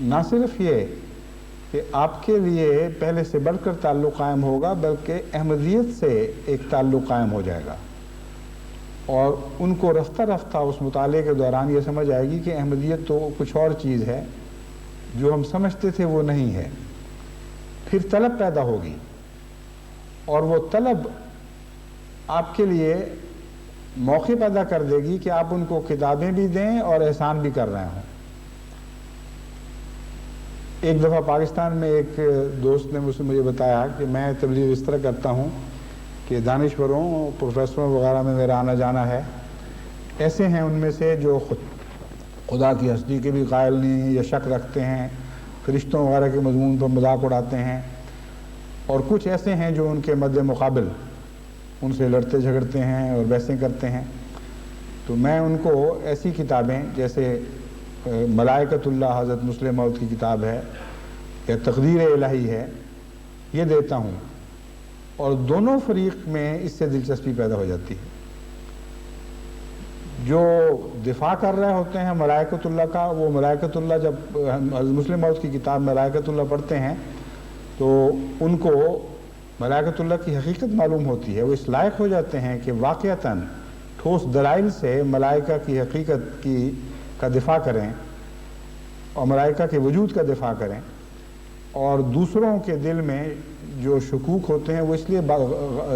نہ صرف یہ کہ آپ کے لیے پہلے سے بڑھ کر تعلق قائم ہوگا بلکہ احمدیت سے ایک تعلق قائم ہو جائے گا، اور ان کو رفتہ رفتہ اس مطالعے کے دوران یہ سمجھ آئے گی کہ احمدیت تو کچھ اور چیز ہے، جو ہم سمجھتے تھے وہ نہیں ہے۔ پھر طلب پیدا ہوگی، اور وہ طلب آپ کے لیے موقع پیدا کر دے گی کہ آپ ان کو کتابیں بھی دیں اور احسان بھی کر رہے ہوں۔ ایک دفعہ پاکستان میں ایک دوست نے مجھے بتایا کہ میں تبلیغ اس طرح کرتا ہوں کہ دانشوروں، پروفیسروں وغیرہ میں میرا آنا جانا ہے، ایسے ہیں ان میں سے جو خدا کی ہستی کے بھی قائل نہیں یا شک رکھتے ہیں، فرشتوں وغیرہ کے مضمون پر مذاق اڑاتے ہیں، اور کچھ ایسے ہیں جو ان کے مد مقابل ان سے لڑتے جھگڑتے ہیں اور بحثیں کرتے ہیں۔ تو میں ان کو ایسی کتابیں جیسے ملائکۃ اللہ حضرت مسلم موعود کی کتاب ہے یا تقدیر الہی ہے، یہ دیتا ہوں، اور دونوں فریق میں اس سے دلچسپی پیدا ہو جاتی ہے۔ جو دفاع کر رہے ہوتے ہیں ملائکۃ اللہ کا، وہ ملائکۃ اللہ جب حضرت مسلم موعود کی کتاب ملائکۃ اللہ پڑھتے ہیں تو ان کو ملائکۃ اللہ کی حقیقت معلوم ہوتی ہے، وہ اس لائق ہو جاتے ہیں کہ واقعتاً ٹھوس دلائل سے ملائکہ کی حقیقت کا دفاع کریں اور ملائکہ کے وجود کا دفاع کریں، اور دوسروں کے دل میں جو شکوک ہوتے ہیں وہ اس لیے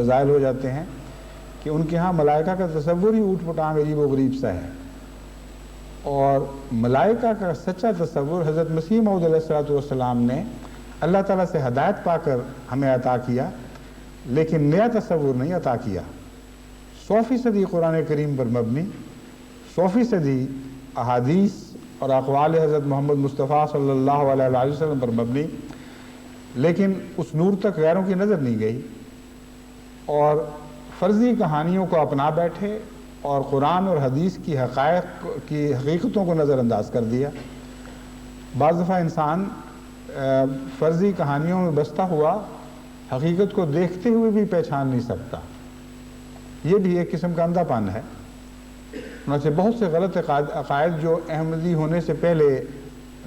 زائل ہو جاتے ہیں کہ ان کے ہاں ملائکہ کا تصور ہی اوٹ پٹانگ عجیب و غریب سا ہے، اور ملائکہ کا سچا تصور حضرت مسیح موعود علیہ السلام نے اللہ تعالیٰ سے ہدایت پا کر ہمیں عطا کیا، لیکن نیا تصور نہیں عطا کیا۔ 100% قرآن کریم پر مبنی، 100% احادیث اور اقوال حضرت محمد مصطفیٰ صلی اللہ علیہ وسلم پر مبنی، لیکن اس نور تک غیروں کی نظر نہیں گئی، اور فرضی کہانیوں کو اپنا بیٹھے اور قرآن اور حدیث کی حقائق کی حقیقتوں کو نظر انداز کر دیا۔ بعض دفعہ انسان فرضی کہانیوں میں بستا ہوا حقیقت کو دیکھتے ہوئے بھی پہچان نہیں سکتا، یہ بھی ایک قسم کا اندھا پن ہے۔ سے بہت سے غلط عقائد جو احمدی ہونے سے پہلے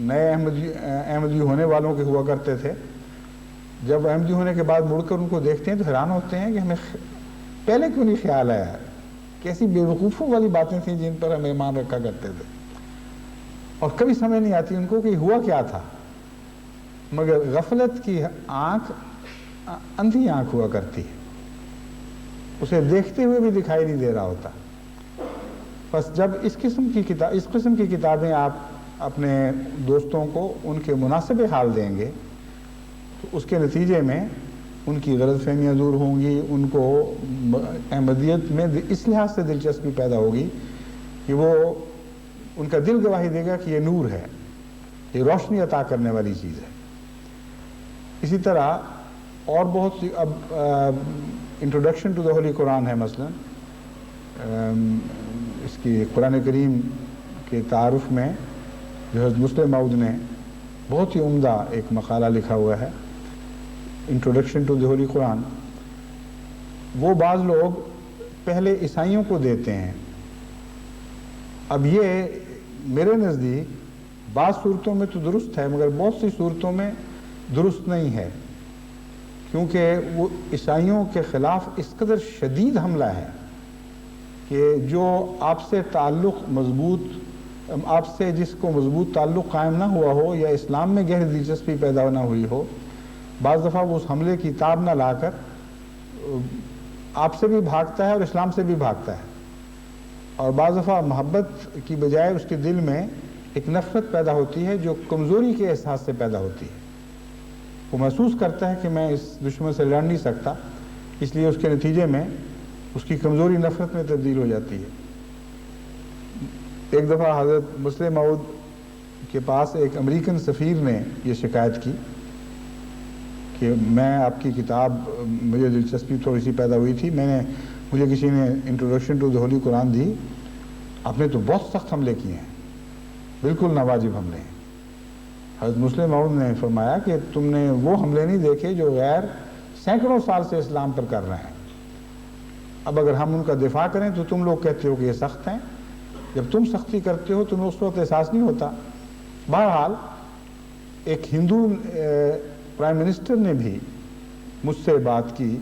نئے احمدی ہونے والوں کے ہوا کرتے تھے، جب احمدی ہونے کے بعد مڑ کر ان کو دیکھتے ہیں تو حیران ہوتے ہیں کہ ہمیں پہلے کیوں نہیں خیال آیا، کیسی بے وقوفوں والی باتیں تھیں جن پر ہم ایمان رکھا کرتے تھے، اور کبھی سمجھ نہیں آتی ان کو کہ ہوا کیا تھا، مگر غفلت کی آنکھ اندھی آنکھ ہوا کرتی ہے، اسے دیکھتے ہوئے بھی دکھائی نہیں دے رہا ہوتا۔ بس جب اس قسم کی کتابیں آپ اپنے دوستوں کو ان کے مناسب حال دیں گے تو اس کے نتیجے میں ان کی غلط فہمیاں دور ہوں گی، ان کو احمدیت میں اس لحاظ سے دلچسپی پیدا ہوگی کہ وہ ان کا دل گواہی دے گا کہ یہ نور ہے، یہ روشنی عطا کرنے والی چیز ہے۔ اسی طرح اور بہت سی، اب انٹروڈکشن ٹو دا ہولی قرآن ہے مثلا، اس کی قرآن کریم کے تعارف میں جو حضرت مسلم موعود نے بہت ہی عمدہ ایک مقالہ لکھا ہوا ہے، انٹروڈکشن ٹو دی ہولی قرآن، وہ بعض لوگ پہلے عیسائیوں کو دیتے ہیں۔ اب یہ میرے نزدیک بعض صورتوں میں تو درست ہے مگر بہت سی صورتوں میں درست نہیں ہے، کیونکہ وہ عیسائیوں کے خلاف اس قدر شدید حملہ ہے کہ جو آپ سے تعلق مضبوط، آپ سے جس کو مضبوط تعلق قائم نہ ہوا ہو یا اسلام میں گہری دلچسپی پیدا نہ ہوئی ہو، بعض دفعہ وہ اس حملے کی تاب نہ لا کر آپ سے بھی بھاگتا ہے اور اسلام سے بھی بھاگتا ہے، اور بعض دفعہ محبت کی بجائے اس کے دل میں ایک نفرت پیدا ہوتی ہے جو کمزوری کے احساس سے پیدا ہوتی ہے۔ وہ محسوس کرتا ہے کہ میں اس دشمن سے لڑ نہیں سکتا، اس لیے اس کے نتیجے میں اس کی کمزوری نفرت میں تبدیل ہو جاتی ہے۔ ایک دفعہ حضرت مسلم موعود کے پاس ایک امریکن سفیر نے یہ شکایت کی کہ میں آپ کی کتاب، مجھے دلچسپی تھوڑی سی پیدا ہوئی تھی، مجھے کسی نے انٹروڈکشن ٹو دی ہولی قرآن دی، آپ نے تو بہت سخت حملے کیے ہیں، بالکل ناواجب حملے ہیں۔ حضرت مسلم موعود نے فرمایا کہ تم نے وہ حملے نہیں دیکھے جو غیر سینکڑوں سال سے اسلام پر کر رہے ہیں، اب اگر ہم ان کا دفاع کریں تو تم لوگ کہتے ہو کہ یہ سخت ہیں، جب تم سختی کرتے ہو تمہیں اس وقت احساس نہیں ہوتا. بہرحال ایک ہندو پرائم منسٹر نے بھی مجھ سے بات کی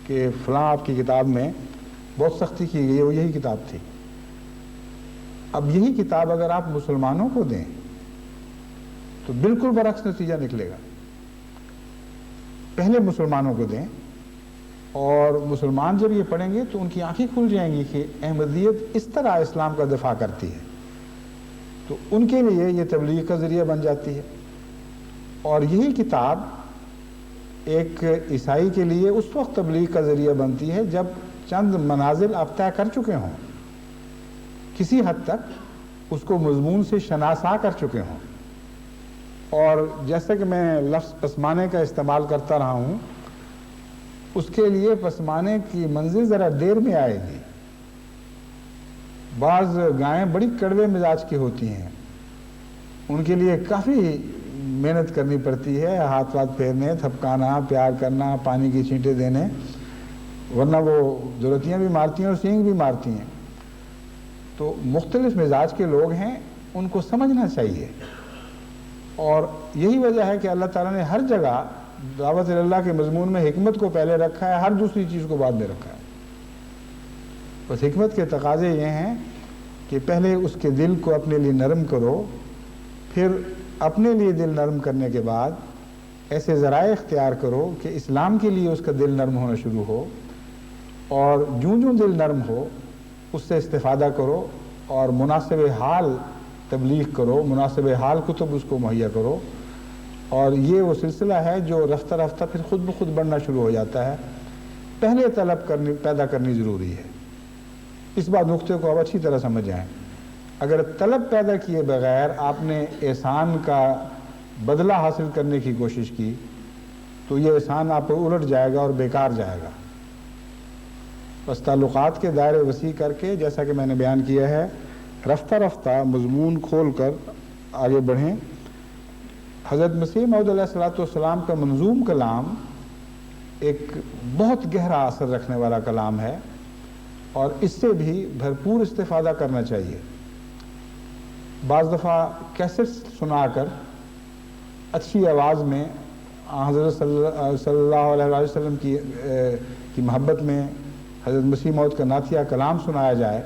کہ فلاں آپ کی کتاب میں بہت سختی کی گئی ہے، وہ یہی کتاب تھی. اب یہی کتاب اگر آپ مسلمانوں کو دیں تو بالکل برعکس نتیجہ نکلے گا. پہلے مسلمانوں کو دیں اور مسلمان جب یہ پڑھیں گے تو ان کی آنکھیں کھل جائیں گی کہ احمدیت اس طرح اسلام کا دفاع کرتی ہے، تو ان کے لیے یہ تبلیغ کا ذریعہ بن جاتی ہے. اور یہی کتاب ایک عیسائی کے لیے اس وقت تبلیغ کا ذریعہ بنتی ہے جب چند منازل آپ طے کر چکے ہوں، کسی حد تک اس کو مضمون سے شناسا کر چکے ہوں. اور جیسے کہ میں لفظ پسمانے کا استعمال کرتا رہا ہوں، اس کے لیے پسمانے کی منزل ذرا دیر میں آئے گی. بعض گائیں بڑی کڑوے مزاج کی ہوتی ہیں، ان کے لیے کافی محنت کرنی پڑتی ہے، ہاتھ پھیرنے، تھپکانا، پیار کرنا، پانی کی چھینٹیں دینے، ورنہ وہ ضرورتیاں بھی مارتی ہیں اور سینگ بھی مارتی ہیں. تو مختلف مزاج کے لوگ ہیں، ان کو سمجھنا چاہیے. اور یہی وجہ ہے کہ اللہ تعالیٰ نے ہر جگہ دعوت اللہ کے مضمون میں حکمت کو پہلے رکھا ہے، ہر دوسری چیز کو بعد میں رکھا ہے. بس حکمت کے تقاضے یہ ہیں کہ پہلے اس کے دل کو اپنے لیے نرم کرو، پھر اپنے لیے دل نرم کرنے کے بعد ایسے ذرائع اختیار کرو کہ اسلام کے لیے اس کا دل نرم ہونا شروع ہو، اور جوں دل نرم ہو اس سے استفادہ کرو اور مناسب حال تبلیغ کرو، مناسب حال کتب اس کو مہیا کرو. اور یہ وہ سلسلہ ہے جو رفتہ رفتہ پھر خود بخود بڑھنا شروع ہو جاتا ہے. پہلے طلب پیدا کرنی ضروری ہے. اس بات نقطے کو اب اچھی طرح سمجھ جائیں. اگر طلب پیدا کیے بغیر آپ نے احسان کا بدلہ حاصل کرنے کی کوشش کی تو یہ احسان آپ پر الٹ جائے گا اور بیکار جائے گا. بس تعلقات کے دائرے وسیع کر کے، جیسا کہ میں نے بیان کیا ہے، رفتہ رفتہ مضمون کھول کر آگے بڑھیں. حضرت مسیح موعود علیہ السلام کا منظوم کلام ایک بہت گہرا اثر رکھنے والا کلام ہے، اور اس سے بھی بھرپور استفادہ کرنا چاہیے. بعض دفعہ کیسٹ سنا کر اچھی آواز میں حضرت صلی اللہ علیہ وسلم کی محبت میں حضرت مسیح موعود کا نعتیہ کلام سنایا جائے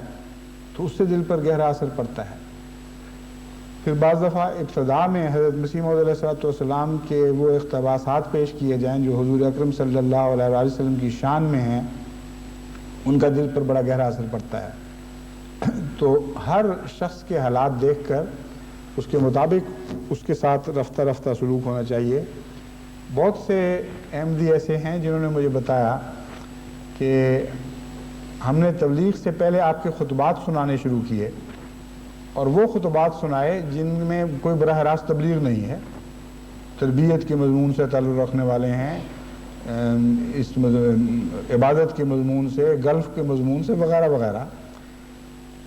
تو اس سے دل پر گہرا اثر پڑتا ہے. پھر بعض دفعہ ابتداء میں حضرت مسیح موعود علیہ السلام کے وہ اقتباسات پیش کیے جائیں جو حضور اکرم صلی اللہ علیہ وسلم کی شان میں ہیں، ان کا دل پر بڑا گہرا اثر پڑتا ہے. تو ہر شخص کے حالات دیکھ کر اس کے مطابق اس کے ساتھ رفتہ رفتہ سلوک ہونا چاہیے. بہت سے احمدی ایسے ہیں جنہوں نے مجھے بتایا کہ ہم نے تبلیغ سے پہلے آپ کے خطبات سنانے شروع کیے، اور وہ خطبات سنائے جن میں کوئی براہ راست تبلیغ نہیں ہے، تربیت کے مضمون سے تعلق رکھنے والے ہیں، اس عبادت کے مضمون سے، گلف کے مضمون سے، وغیرہ وغیرہ.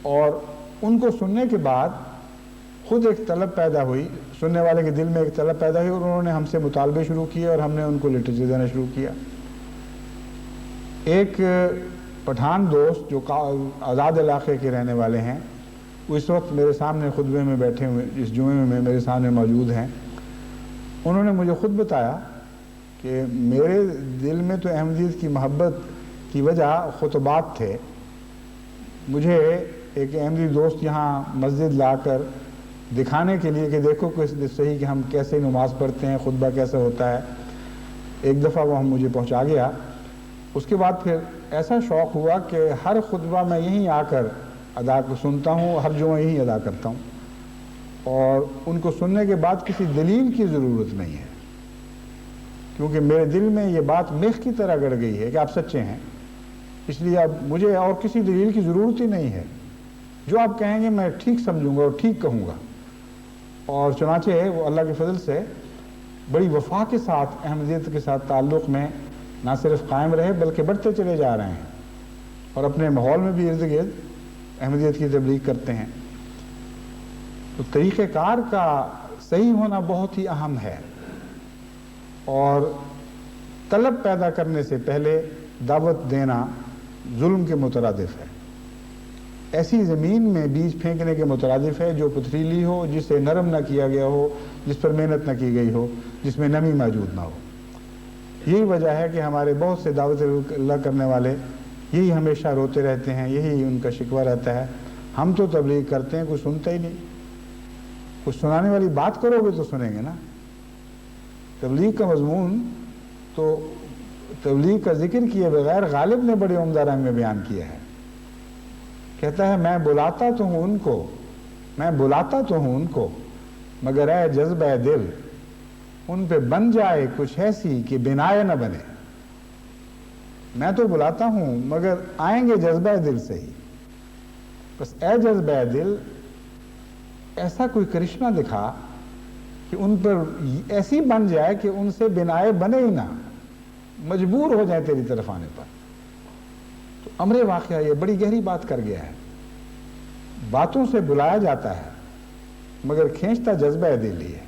اور ان کو سننے کے بعد خود ایک طلب پیدا ہوئی، سننے والے کے دل میں ایک طلب پیدا ہوئی، اور انہوں نے ہم سے مطالبے شروع کیے اور ہم نے ان کو لٹریچر دینا شروع کیا. ایک پٹھان دوست جو آزاد علاقے کے رہنے والے ہیں، وہ اس وقت میرے سامنے خطبے میں بیٹھے ہوئے، اس جمعے میں میرے سامنے موجود ہیں. انہوں نے مجھے خود بتایا کہ میرے دل میں تو احمدیت کی محبت کی وجہ خطبات تھے. مجھے ایک احمدی دوست یہاں مسجد لا کر دکھانے کے لیے کہ دیکھو کہ صحیح کہ ہم کیسے نماز پڑھتے ہیں، خطبہ کیسے ہوتا ہے، ایک دفعہ وہ مجھے پہنچا گیا. اس کے بعد پھر ایسا شوق ہوا کہ ہر خطبہ میں یہیں آ کر ادا سنتا ہوں، ہر جمعہ یہیں ادا کرتا ہوں، اور ان کو سننے کے بعد کسی دلیل کی ضرورت نہیں ہے، کیونکہ میرے دل میں یہ بات میخ کی طرح گڑ گئی ہے کہ آپ سچے ہیں. اس لیے اب مجھے اور کسی دلیل کی ضرورت ہی نہیں ہے. جو آپ کہیں گے میں ٹھیک سمجھوں گا اور ٹھیک کہوں گا. اور چنانچہ وہ اللہ کے فضل سے بڑی وفا کے ساتھ احمدیت کے ساتھ تعلق میں نہ صرف قائم رہے بلکہ بڑھتے چلے جا رہے ہیں، اور اپنے ماحول میں بھی ارد گرد احمدیت کی تبلیغ کرتے ہیں. تو طریقہ کار کا صحیح ہونا بہت ہی اہم ہے، اور طلب پیدا کرنے سے پہلے دعوت دینا ظلم کے مترادف ہے. ایسی زمین میں بیج پھینکنے کے مترادف ہے جو پتھریلی ہو، جسے نرم نہ کیا گیا ہو، جس پر محنت نہ کی گئی ہو، جس میں نمی موجود نہ ہو۔ یہی وجہ ہے کہ ہمارے بہت سے دعوت اللہ کرنے والے یہی ہمیشہ روتے رہتے ہیں، یہی ان کا شکوہ رہتا ہے، ہم تو تبلیغ کرتے ہیں، کوئی سنتا ہی نہیں۔ کچھ سنانے والی بات کرو گے تو سنیں گے نا۔ تبلیغ کا مضمون تو تبلیغ کا ذکر کیے بغیر غالب نے بڑے عمدہ رنگ میں بیان کیا ہے۔ کہتا ہے میں بلاتا تو ہوں ان کو مگر اے جذبہ دل ان پہ بن جائے کچھ ایسی کہ بنائے نہ بنے۔ میں تو بلاتا ہوں مگر آئیں گے جذبہ دل سے ہی، بس اے جذبہ دل ایسا کوئی کرشمہ دکھا کہ ان پر ایسی بن جائے کہ ان سے بنائے بنے ہی نہ، مجبور ہو جائیں تیری طرف آنے پر۔ تو امر واقعہ یہ بڑی گہری بات کر گیا ہے۔ باتوں سے بلایا جاتا ہے مگر کھینچتا جذبہ دل ہی ہے۔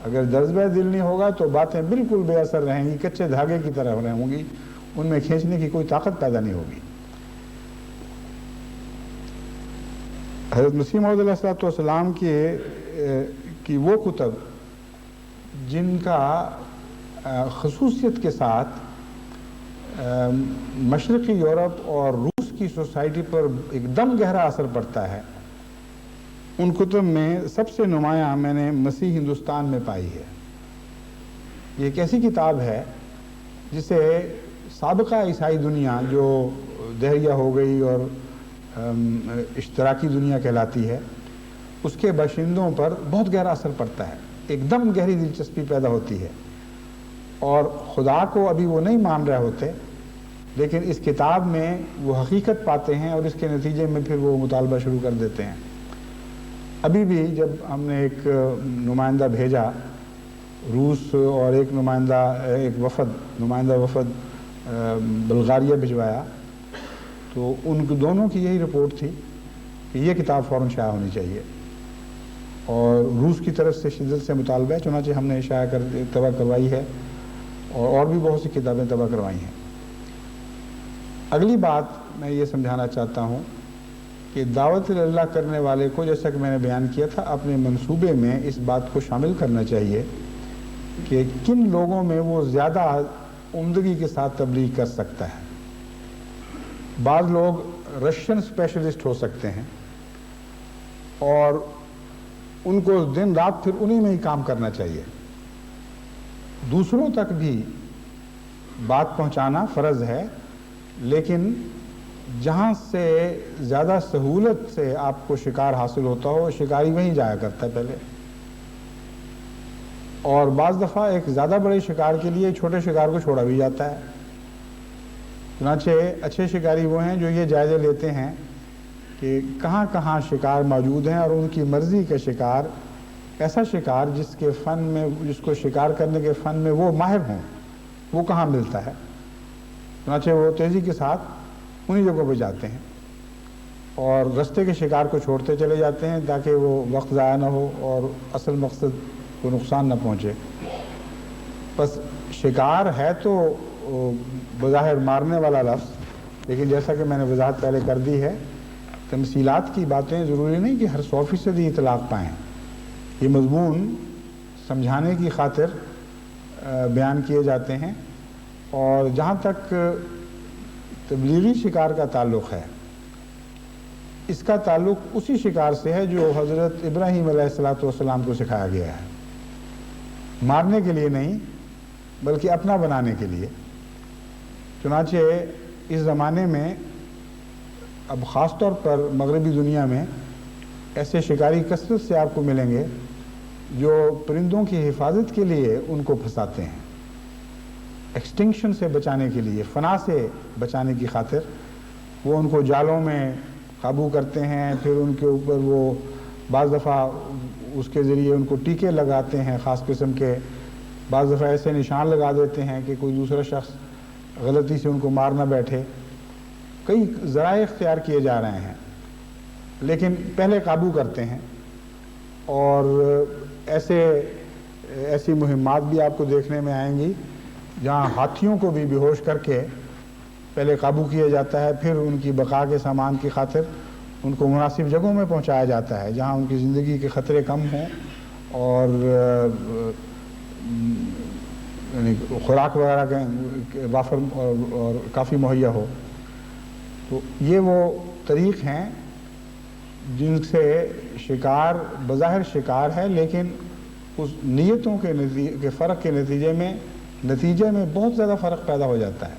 اگر جذبہ دل نہیں ہوگا تو باتیں بالکل بے اثر رہیں گی، کچے دھاگے کی طرح رہیں گی، ان میں کھینچنے کی کوئی طاقت پیدا نہیں ہوگی۔ حضرت مسیح موعود علیہ السلام کی وہ کتب جن کا خصوصیت کے ساتھ مشرقی یورپ اور روس کی سوسائٹی پر ایک دم گہرا اثر پڑتا ہے، ان کتب میں سب سے نمایاں میں نے مسیح ہندوستان میں پائی ہے۔ یہ ایک ایسی کتاب ہے جسے سابقہ عیسائی دنیا جو دہریہ ہو گئی اور اشتراکی دنیا کہلاتی ہے، اس کے باشندوں پر بہت گہرا اثر پڑتا ہے، ایک دم گہری دلچسپی پیدا ہوتی ہے، اور خدا کو ابھی وہ نہیں مان رہے ہوتے، لیکن اس کتاب میں وہ حقیقت پاتے ہیں اور اس کے نتیجے میں پھر وہ مطالبہ شروع کر دیتے ہیں۔ ابھی بھی جب ہم نے ایک نمائندہ بھیجا روس اور ایک نمائندہ وفد بلغاریہ بھجوایا، تو ان دونوں کی یہی رپورٹ تھی کہ یہ کتاب فوراً شائع ہونی چاہیے، اور روس کی طرف سے شدت سے مطالبہ ہے، چنانچہ ہم نے شائع طبع کروائی ہے، اور بھی بہت سی کتابیں طبع کروائی ہیں۔ اگلی بات میں یہ سمجھانا چاہتا ہوں کہ دعوت اللہ کرنے والے کو، جیسا کہ میں نے بیان کیا تھا، اپنے منصوبے میں اس بات کو شامل کرنا چاہیے کہ کن لوگوں میں وہ زیادہ عمدگی کے ساتھ تبلیغ کر سکتا ہے۔ بعض لوگ رشین اسپیشلسٹ ہو سکتے ہیں اور ان کو دن رات پھر انہی میں ہی کام کرنا چاہیے۔ دوسروں تک بھی بات پہنچانا فرض ہے، لیکن جہاں سے زیادہ سہولت سے آپ کو شکار حاصل ہوتا ہو، شکاری وہیں جایا کرتا ہے پہلے، اور بعض دفعہ ایک زیادہ بڑے شکار کے لیے چھوٹے شکار کو چھوڑا بھی جاتا ہے۔ چنانچہ اچھے شکاری وہ ہیں جو یہ جائزے لیتے ہیں کہ کہاں کہاں شکار موجود ہیں، اور ان کی مرضی کا شکار، ایسا شکار جس کو شکار کرنے کے فن میں وہ ماہر ہوں، وہ کہاں ملتا ہے۔ چنانچہ وہ تیزی کے ساتھ انہی جگہوں پہ جاتے ہیں اور رستے کے شکار کو چھوڑتے چلے جاتے ہیں تاکہ وہ وقت ضائع نہ ہو اور اصل مقصد کو نقصان نہ پہنچے۔ بس شکار ہے تو بظاہر مارنے والا لفظ، لیکن جیسا کہ میں نے وضاحت پہلے کر دی ہے، تمثیلات کی باتیں ضروری نہیں کہ ہر 100% اطلاق پائیں۔ یہ مضمون سمجھانے کی خاطر بیان کیے جاتے ہیں، اور جہاں تک تبلیغی شکار کا تعلق ہے، اس کا تعلق اسی شکار سے ہے جو حضرت ابراہیم علیہ السلام کو سکھایا گیا ہے، مارنے کے لیے نہیں بلکہ اپنا بنانے کے لیے۔ چنانچہ اس زمانے میں اب خاص طور پر مغربی دنیا میں ایسے شکاری کثرت سے آپ کو ملیں گے جو پرندوں کی حفاظت کے لیے ان کو پھنساتے ہیں، ایکسٹنکشن سے بچانے کے لیے، فنا سے بچانے کی خاطر وہ ان کو جالوں میں قابو کرتے ہیں، پھر ان کے اوپر وہ بعض دفعہ اس کے ذریعے ان کو ٹیکے لگاتے ہیں خاص قسم کے، بعض دفعہ ایسے نشان لگا دیتے ہیں کہ کوئی دوسرا شخص غلطی سے ان کو مار نہ بیٹھے۔ کئی ذرائع اختیار کیے جا رہے ہیں، لیکن پہلے قابو کرتے ہیں، اور ایسی مہمات بھی آپ کو دیکھنے میں آئیں گی جہاں ہاتھیوں کو بھی بے ہوش کر کے پہلے قابو کیا جاتا ہے، پھر ان کی بقا کے سامان کی خاطر ان کو مناسب جگہوں میں پہنچایا جاتا ہے جہاں ان کی زندگی کے خطرے کم ہوں اور یعنی خوراک وغیرہ کے وافر اور کافی مہیا ہو. تو یہ وہ طریق ہیں جن سے شکار بظاہر شکار ہے، لیکن اس نیتوں کے فرق کے نتیجے میں بہت زیادہ فرق پیدا ہو جاتا ہے.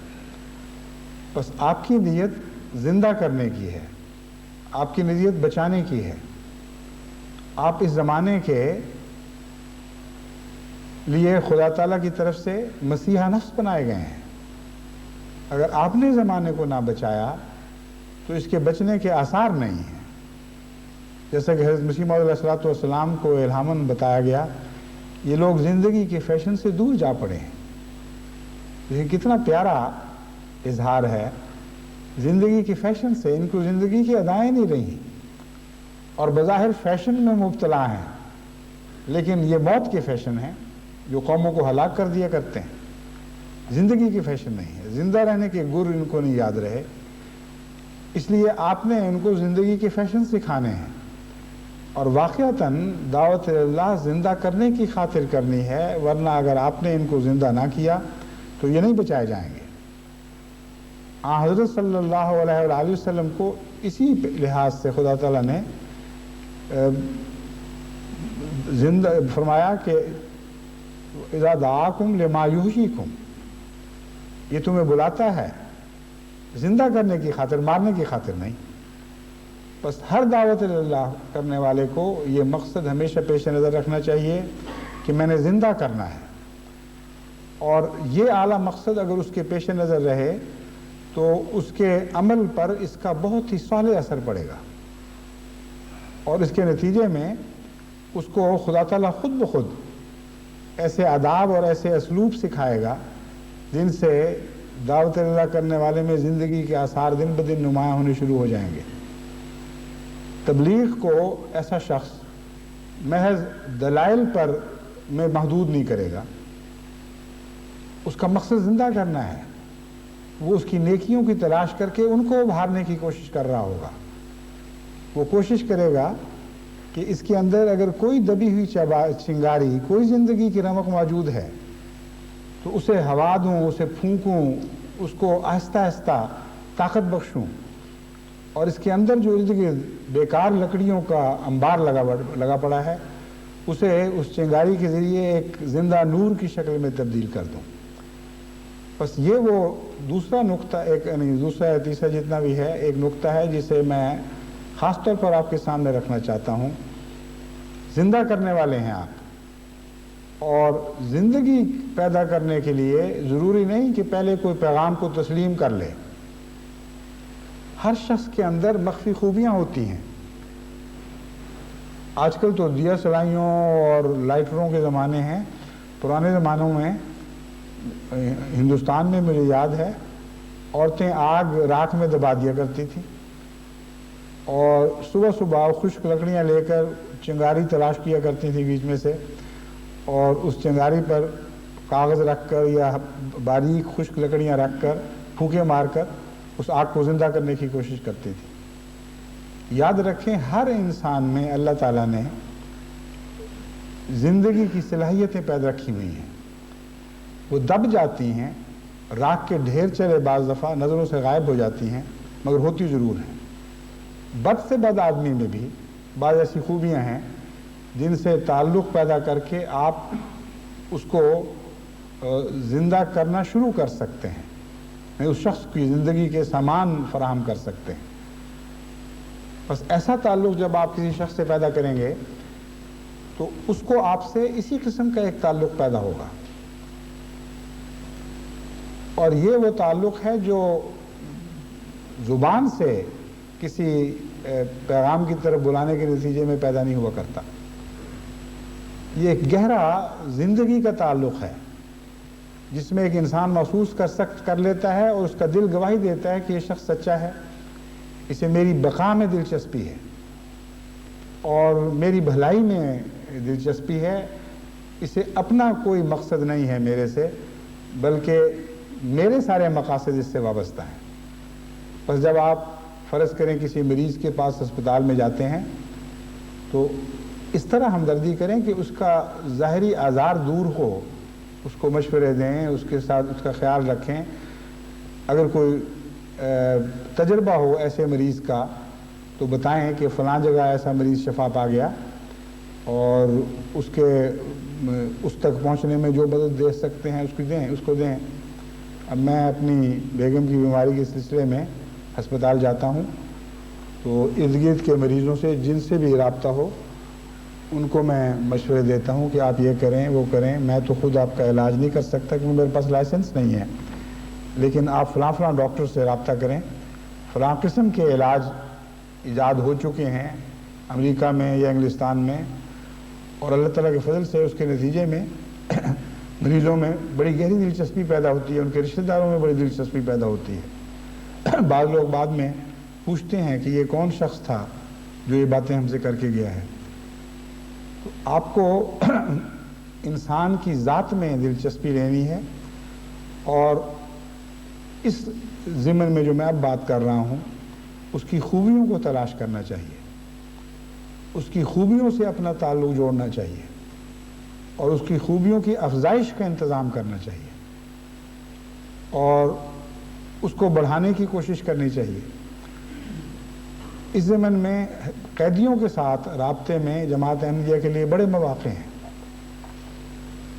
بس آپ کی نیت زندہ کرنے کی ہے، آپ کی نیت بچانے کی ہے. آپ اس زمانے کے لیے خدا تعالیٰ کی طرف سے مسیحا نفس بنائے گئے ہیں. اگر آپ نے زمانے کو نہ بچایا تو اس کے بچنے کے آثار نہیں ہیں. جیسا کہ حضرت مسیح موعود علیہ السلام کو الہاماً بتایا گیا، یہ لوگ زندگی کے فیشن سے دور جا پڑے ہیں. لیکن کتنا پیارا اظہار ہے، زندگی کے فیشن سے ان کو زندگی کی ادائیں نہیں رہی اور بظاہر فیشن میں مبتلا ہیں، لیکن یہ موت کے فیشن ہیں جو قوموں کو ہلاک کر دیا کرتے ہیں. زندگی کی فیشن نہیں ہے، زندہ رہنے کے گر ان کو نہیں یاد رہے. اس لیے آپ نے ان کو زندگی کے فیشن سکھانے ہیں اور واقعتاً دعوت اللہ زندہ کرنے کی خاطر کرنی ہے، ورنہ اگر آپ نے ان کو زندہ نہ کیا تو یہ نہیں بچائے جائیں گے. حضرت صلی اللہ علیہ وآلہ وسلم کو اسی لحاظ سے خدا تعالیٰ نے زندہ فرمایا کہ اذا دعاکم لما یحییکم، یہ تمہیں بلاتا ہے زندہ کرنے کی خاطر، مارنے کی خاطر نہیں. بس ہر دعوت اللہ کرنے والے کو یہ مقصد ہمیشہ پیش نظر رکھنا چاہیے کہ میں نے زندہ کرنا ہے، اور یہ اعلیٰ مقصد اگر اس کے پیش نظر رہے تو اس کے عمل پر اس کا بہت ہی صالح اثر پڑے گا، اور اس کے نتیجے میں اس کو خدا تعالیٰ خود بخود ایسے آداب اور ایسے اسلوب سکھائے گا جن سے دعوت اللہ کرنے والے میں زندگی کے آثار دن بدن نمایاں ہونے شروع ہو جائیں گے. تبلیغ کو ایسا شخص محض دلائل پر میں محدود نہیں کرے گا. اس کا مقصد زندہ کرنا ہے. وہ اس کی نیکیوں کی تلاش کر کے ان کو ابھارنے کی کوشش کر رہا ہوگا. وہ کوشش کرے گا کہ اس کے اندر اگر کوئی دبی ہوئی چنگاری، کوئی زندگی کی رمق موجود ہے تو اسے ہوا دوں، اسے پھونکوں، اس کو آہستہ آہستہ طاقت بخشوں، اور اس کے اندر جو ارد گرد بیکار لکڑیوں کا انبار لگا پڑا ہے اسے اس چنگاری کے ذریعے ایک زندہ نور کی شکل میں تبدیل کر دوں. بس یہ وہ دوسرا نقطہ، دوسرا تیسرا جتنا بھی ہے، ایک نقطہ ہے جسے میں خاص طور پر آپ کے سامنے رکھنا چاہتا ہوں. زندہ کرنے والے ہیں آپ، اور زندگی پیدا کرنے کے لیے ضروری نہیں کہ پہلے کوئی پیغام کو تسلیم کر لے. ہر شخص کے اندر مخفی خوبیاں ہوتی ہیں. آج کل تو دیا سلائیوں اور لائٹروں کے زمانے ہیں. پرانے زمانوں میں ہندوستان میں مجھے یاد ہے عورتیں آگ راکھ میں دبا دیا کرتی تھیں، اور صبح صبح خشک لکڑیاں لے کر چنگاری تلاش کیا کرتی تھیں بیچ میں سے، اور اس چنگاری پر کاغذ رکھ کر یا باریک خشک لکڑیاں رکھ کر پھونکے مار کر اس آگ کو زندہ کرنے کی کوشش کرتی تھی. یاد رکھیں، ہر انسان میں اللہ تعالیٰ نے زندگی کی صلاحیتیں پیدا رکھی ہوئی ہیں. وہ دب جاتی ہیں، راکھ کے ڈھیر چلے بعض دفعہ نظروں سے غائب ہو جاتی ہیں، مگر ہوتی ضرور ہیں. بد سے بد آدمی میں بھی بعض ایسی خوبیاں ہیں جن سے تعلق پیدا کر کے آپ اس کو زندہ کرنا شروع کر سکتے ہیں، اس شخص کی زندگی کے سامان فراہم کر سکتے ہیں. بس ایسا تعلق جب آپ کسی شخص سے پیدا کریں گے تو اس کو آپ سے اسی قسم کا ایک تعلق پیدا ہوگا، اور یہ وہ تعلق ہے جو زبان سے کسی پیغام کی طرف بلانے کے نتیجے میں پیدا نہیں ہوا کرتا. یہ ایک گہرا زندگی کا تعلق ہے جس میں ایک انسان محسوس کر لیتا ہے اور اس کا دل گواہی دیتا ہے کہ یہ شخص سچا ہے، اسے میری بقا میں دلچسپی ہے اور میری بھلائی میں دلچسپی ہے، اسے اپنا کوئی مقصد نہیں ہے میرے سے، بلکہ میرے سارے مقاصد اس سے وابستہ ہیں. بس جب آپ فرض کریں کسی مریض کے پاس ہسپتال میں جاتے ہیں تو اس طرح ہمدردی کریں کہ اس کا ظاہری آزار دور ہو، اس کو مشورے دیں، اس کے ساتھ اس کا خیال رکھیں۔ اگر کوئی تجربہ ہو ایسے مریض کا تو بتائیں کہ فلاں جگہ ایسا مریض شفا پا گیا، اور اس تک پہنچنے میں جو مدد دے سکتے ہیں اس کو دیں۔ اب میں اپنی بیگم کی بیماری کے سلسلے میں ہسپتال جاتا ہوں تو ارد گرد کے مریضوں سے جن سے بھی رابطہ ہو ان کو میں مشورے دیتا ہوں کہ آپ یہ کریں وہ کریں۔ میں تو خود آپ کا علاج نہیں کر سکتا کیونکہ میرے پاس لائسنس نہیں ہے، لیکن آپ فلاں فلاں ڈاکٹر سے رابطہ کریں، فلاں قسم کے علاج ایجاد ہو چکے ہیں امریکہ میں یا انگلستان میں، اور اللہ تعالیٰ کے فضل سے اس کے نتیجے میں مریضوں میں بڑی گہری دلچسپی پیدا ہوتی ہے، ان کے رشتہ داروں میں بڑی دلچسپی پیدا ہوتی ہے۔ بعض لوگ بعد میں پوچھتے ہیں کہ یہ کون شخص تھا جو یہ باتیں ہم سے کر کے گیا ہے۔ تو آپ کو انسان کی ذات میں دلچسپی لینی ہے، اور اس ضمن میں جو میں اب بات کر رہا ہوں اس کی خوبیوں کو تلاش کرنا چاہیے، اس کی خوبیوں سے اپنا تعلق جوڑنا چاہیے، اور اس کی خوبیوں کی افزائش کا انتظام کرنا چاہیے، اور اس کو بڑھانے کی کوشش کرنی چاہیے۔ اس ضمن میں قیدیوں کے ساتھ رابطے میں جماعت احمدیہ کے لیے بڑے مواقع ہیں۔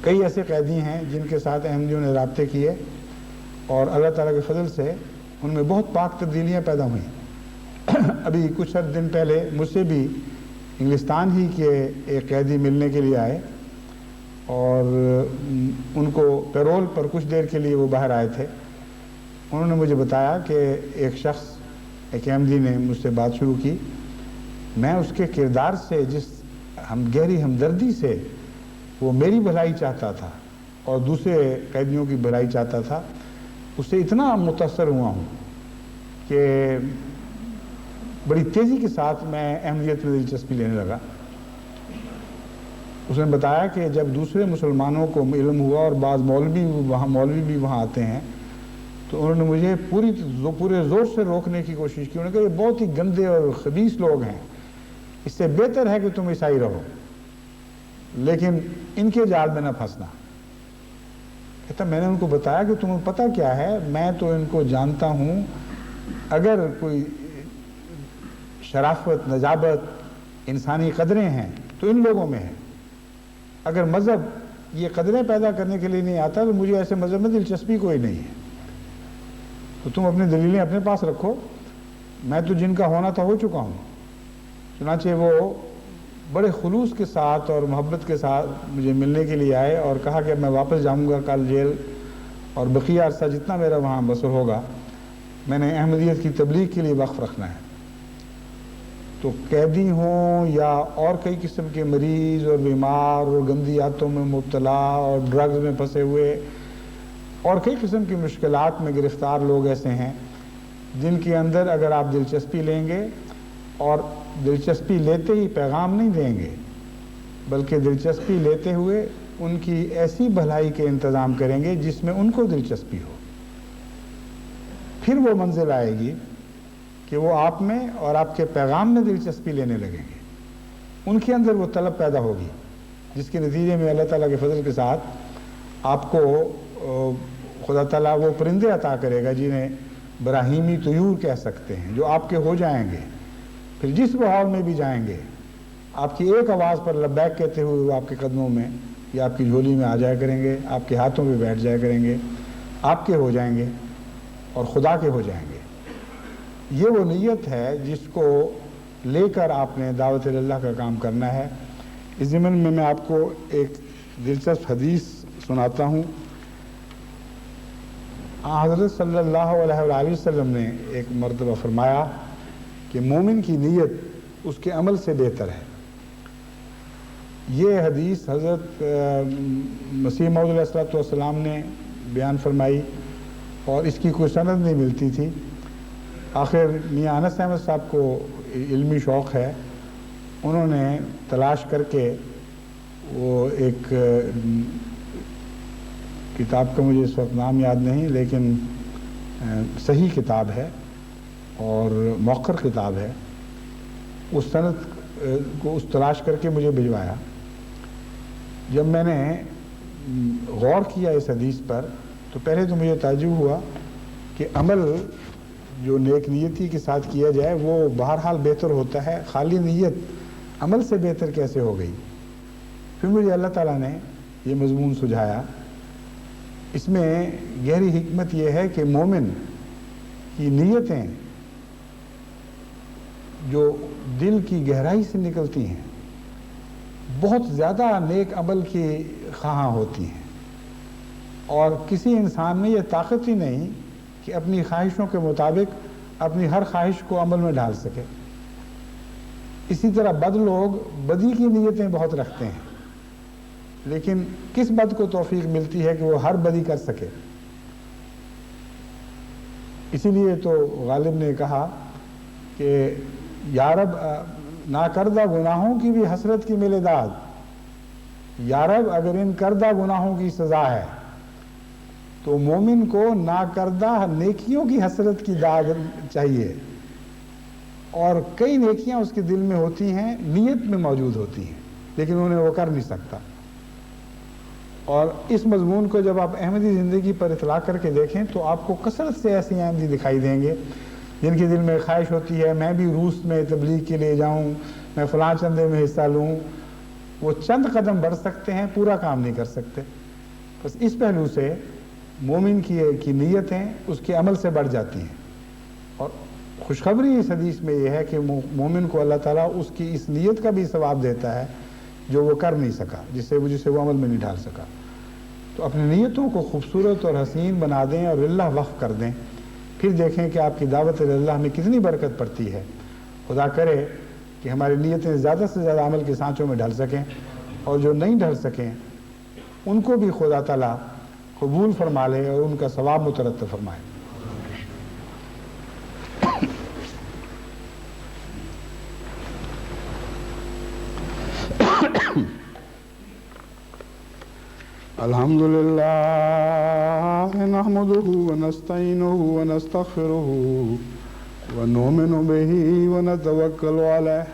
کئی ایسے قیدی ہیں جن کے ساتھ احمدیوں نے رابطے کیے اور اللہ تعالیٰ کے فضل سے ان میں بہت پاک تبدیلیاں پیدا ہوئیں۔ ابھی کچھ دن پہلے مجھ سے بھی انگلستان ہی کے ایک قیدی ملنے کے لیے آئے، اور ان کو پیرول پر کچھ دیر کے لیے وہ باہر آئے تھے۔ انہوں نے مجھے بتایا کہ ایک احمدی نے مجھ سے بات شروع کی، میں اس کے کردار سے جس گہری ہمدردی سے وہ میری بھلائی چاہتا تھا اور دوسرے قیدیوں کی بھلائی چاہتا تھا، اس سے اتنا متاثر ہوا ہوں کہ بڑی تیزی کے ساتھ میں احمدیت میں دلچسپی لینے لگا۔ اس نے بتایا کہ جب دوسرے مسلمانوں کو علم ہوا اور بعض مولوی بھی وہاں آتے ہیں تو انہوں نے مجھے پورے زور سے روکنے کی کوشش کی۔ انہوں نے کہا یہ بہت ہی گندے اور خبیث لوگ ہیں، اس سے بہتر ہے کہ تم عیسائی رہو، لیکن ان کے جال میں نہ پھنسنا۔ کہتا میں نے ان کو بتایا کہ تمہیں پتہ کیا ہے، میں تو ان کو جانتا ہوں، اگر کوئی شرافت، نجابت، انسانی قدریں ہیں تو ان لوگوں میں ہے۔ اگر مذہب یہ قدریں پیدا کرنے کے لیے نہیں آتا تو مجھے ایسے مذہب میں دلچسپی کوئی نہیں ہے۔ تو تم اپنی دلیلیں اپنے پاس رکھو، میں تو جن کا ہونا تھا ہو چکا ہوں۔ چنانچہ وہ بڑے خلوص کے ساتھ اور محبت کے ساتھ مجھے ملنے کے لیے آئے اور کہا کہ اب میں واپس جاؤں گا کل جیل، اور بقیہ عرصہ جتنا میرا وہاں بسر ہوگا میں نے احمدیت کی تبلیغ کے لیے وقف رکھنا ہے۔ تو قیدی ہوں یا اور کئی قسم کے مریض اور بیمار اور گندی عادتوں میں مبتلا اور ڈرگز میں پھنسے ہوئے اور کئی قسم کی مشکلات میں گرفتار لوگ ایسے ہیں جن کے اندر اگر آپ دلچسپی لیں گے اور دلچسپی لیتے ہی پیغام نہیں دیں گے بلکہ دلچسپی لیتے ہوئے ان کی ایسی بھلائی کے انتظام کریں گے جس میں ان کو دلچسپی ہو، پھر وہ منزل آئے گی کہ وہ آپ میں اور آپ کے پیغام میں دلچسپی لینے لگیں گے، ان کے اندر وہ طلب پیدا ہوگی جس کے نتیجے میں اللہ تعالیٰ کے فضل کے ساتھ آپ کو خدا تعالیٰ وہ پرندے عطا کرے گا جنہیں براہیمی طیور کہہ سکتے ہیں، جو آپ کے ہو جائیں گے، پھر جس ماحول میں بھی جائیں گے آپ کی ایک آواز پر لبیک کہتے ہوئے وہ آپ کے قدموں میں یا آپ کی جھولی میں آ جایا کریں گے، آپ کے ہاتھوں پہ بیٹھ جایا کریں گے، آپ کے ہو جائیں گے اور خدا کے ہو جائیں گے۔ یہ وہ نیت ہے جس کو لے کر آپ نے دعوت اللہ کا کام کرنا ہے۔ اس ضمن میں آپ کو ایک دلچسپ حدیث سناتا ہوں۔ حضرت صلی اللہ علیہ وآلہ وسلم نے ایک مرتبہ فرمایا کہ مومن کی نیت اس کے عمل سے بہتر ہے۔ یہ حدیث حضرت مسیح موعود علیہ السلام نے بیان فرمائی اور اس کی کوئی سند نہیں ملتی تھی۔ آخر میاں انس احمد صاحب کو علمی شوق ہے، انہوں نے تلاش کر کے وہ ایک کتاب کا مجھے اس وقت نام یاد نہیں لیکن صحیح کتاب ہے، اور موقر کتاب ہے، اس سند کو اس تلاش کر کے مجھے بھجوایا۔ جب میں نے غور کیا اس حدیث پر تو پہلے تو مجھے تعجب ہوا کہ عمل جو نیک نیتی کے ساتھ کیا جائے وہ بہرحال بہتر ہوتا ہے، خالی نیت عمل سے بہتر کیسے ہو گئی؟ پھر مجھے اللہ تعالیٰ نے یہ مضمون سجھایا۔ اس میں گہری حکمت یہ ہے کہ مومن کی نیتیں جو دل کی گہرائی سے نکلتی ہیں بہت زیادہ نیک عمل کی خواہاں ہوتی ہیں، اور کسی انسان میں یہ طاقت ہی نہیں کہ اپنی خواہشوں کے مطابق اپنی ہر خواہش کو عمل میں ڈال سکے۔ اسی طرح بد لوگ بدی کی نیتیں بہت رکھتے ہیں، لیکن کس بد کو توفیق ملتی ہے کہ وہ ہر بدی کر سکے؟ اسی لیے تو غالب نے کہا کہ یا رب ناکردہ گناہوں کی بھی حسرت کی ملے داد، یا رب اگر ان کردہ گناہوں کی سزا ہے تو مومن کو ناکردہ نیکیوں کی حسرت کی داد چاہیے، اور کئی نیکیاں اس کے دل میں ہوتی ہیں، نیت میں موجود ہوتی ہیں، لیکن انہیں وہ کر نہیں سکتا۔ اور اس مضمون کو جب آپ احمدی زندگی پر اطلاع کر کے دیکھیں تو آپ کو کثرت سے ایسے احمدی دکھائی دیں گے جن کے دل میں خواہش ہوتی ہے میں بھی روس میں تبلیغ کے لیے جاؤں، میں فلاں چندے میں حصہ لوں۔ وہ چند قدم بڑھ سکتے ہیں، پورا کام نہیں کر سکتے۔ بس اس پہلو سے مومن کی نیتیں اس کے عمل سے بڑھ جاتی ہیں، اور خوشخبری اس حدیث میں یہ ہے کہ مومن کو اللہ تعالیٰ اس کی اس نیت کا بھی ثواب دیتا ہے جو وہ کر نہیں سکا، جسے وہ عمل میں نہیں ڈال سکا۔ تو اپنی نیتوں کو خوبصورت اور حسین بنا دیں اور اللہ وقف کر دیں، پھر دیکھیں کہ آپ کی دعوت اللہ میں کتنی برکت پڑتی ہے۔ خدا کرے کہ ہماری نیتیں زیادہ سے زیادہ عمل کے سانچوں میں ڈھل سکیں، اور جو نہیں ڈھل سکیں ان کو بھی خدا تعالیٰ قبول فرما لے اور ان کا ثواب مترتب فرمائے۔ الحمد لله نحمده ونستعينه ونستغفره ونؤمن به ونتوكل عليه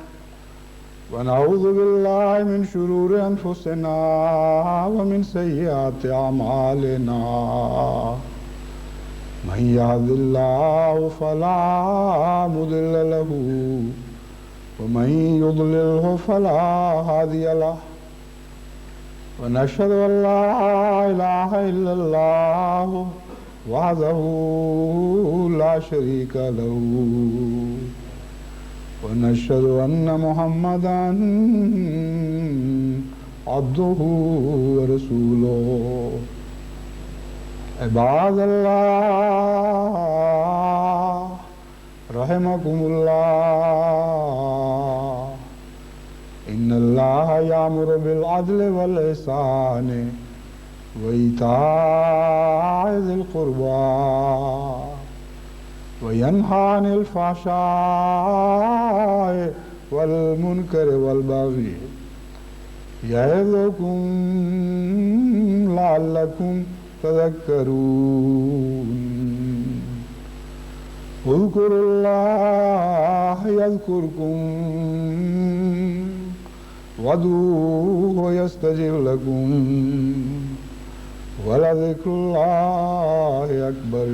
ونعوذ بالله من شرور أنفسنا ومن سيئات أعمالنا من يهد الله فلا مضل له ومن يضلله فلا هادي له ونشهد أن لا إله إلا الله وحده لا شريك له ونشهد أن محمدا عبده ورسوله عباد الله رحمكم الله إن الله يأمر بالعدل والإحسان وإيتاء ذي القربى وينهى عن الفحشاء والمنكر والبغي يعظكم لعلكم تذكرون اذكروا الله يذكركم وادعوه يستجب لكم ولذكر الله أكبر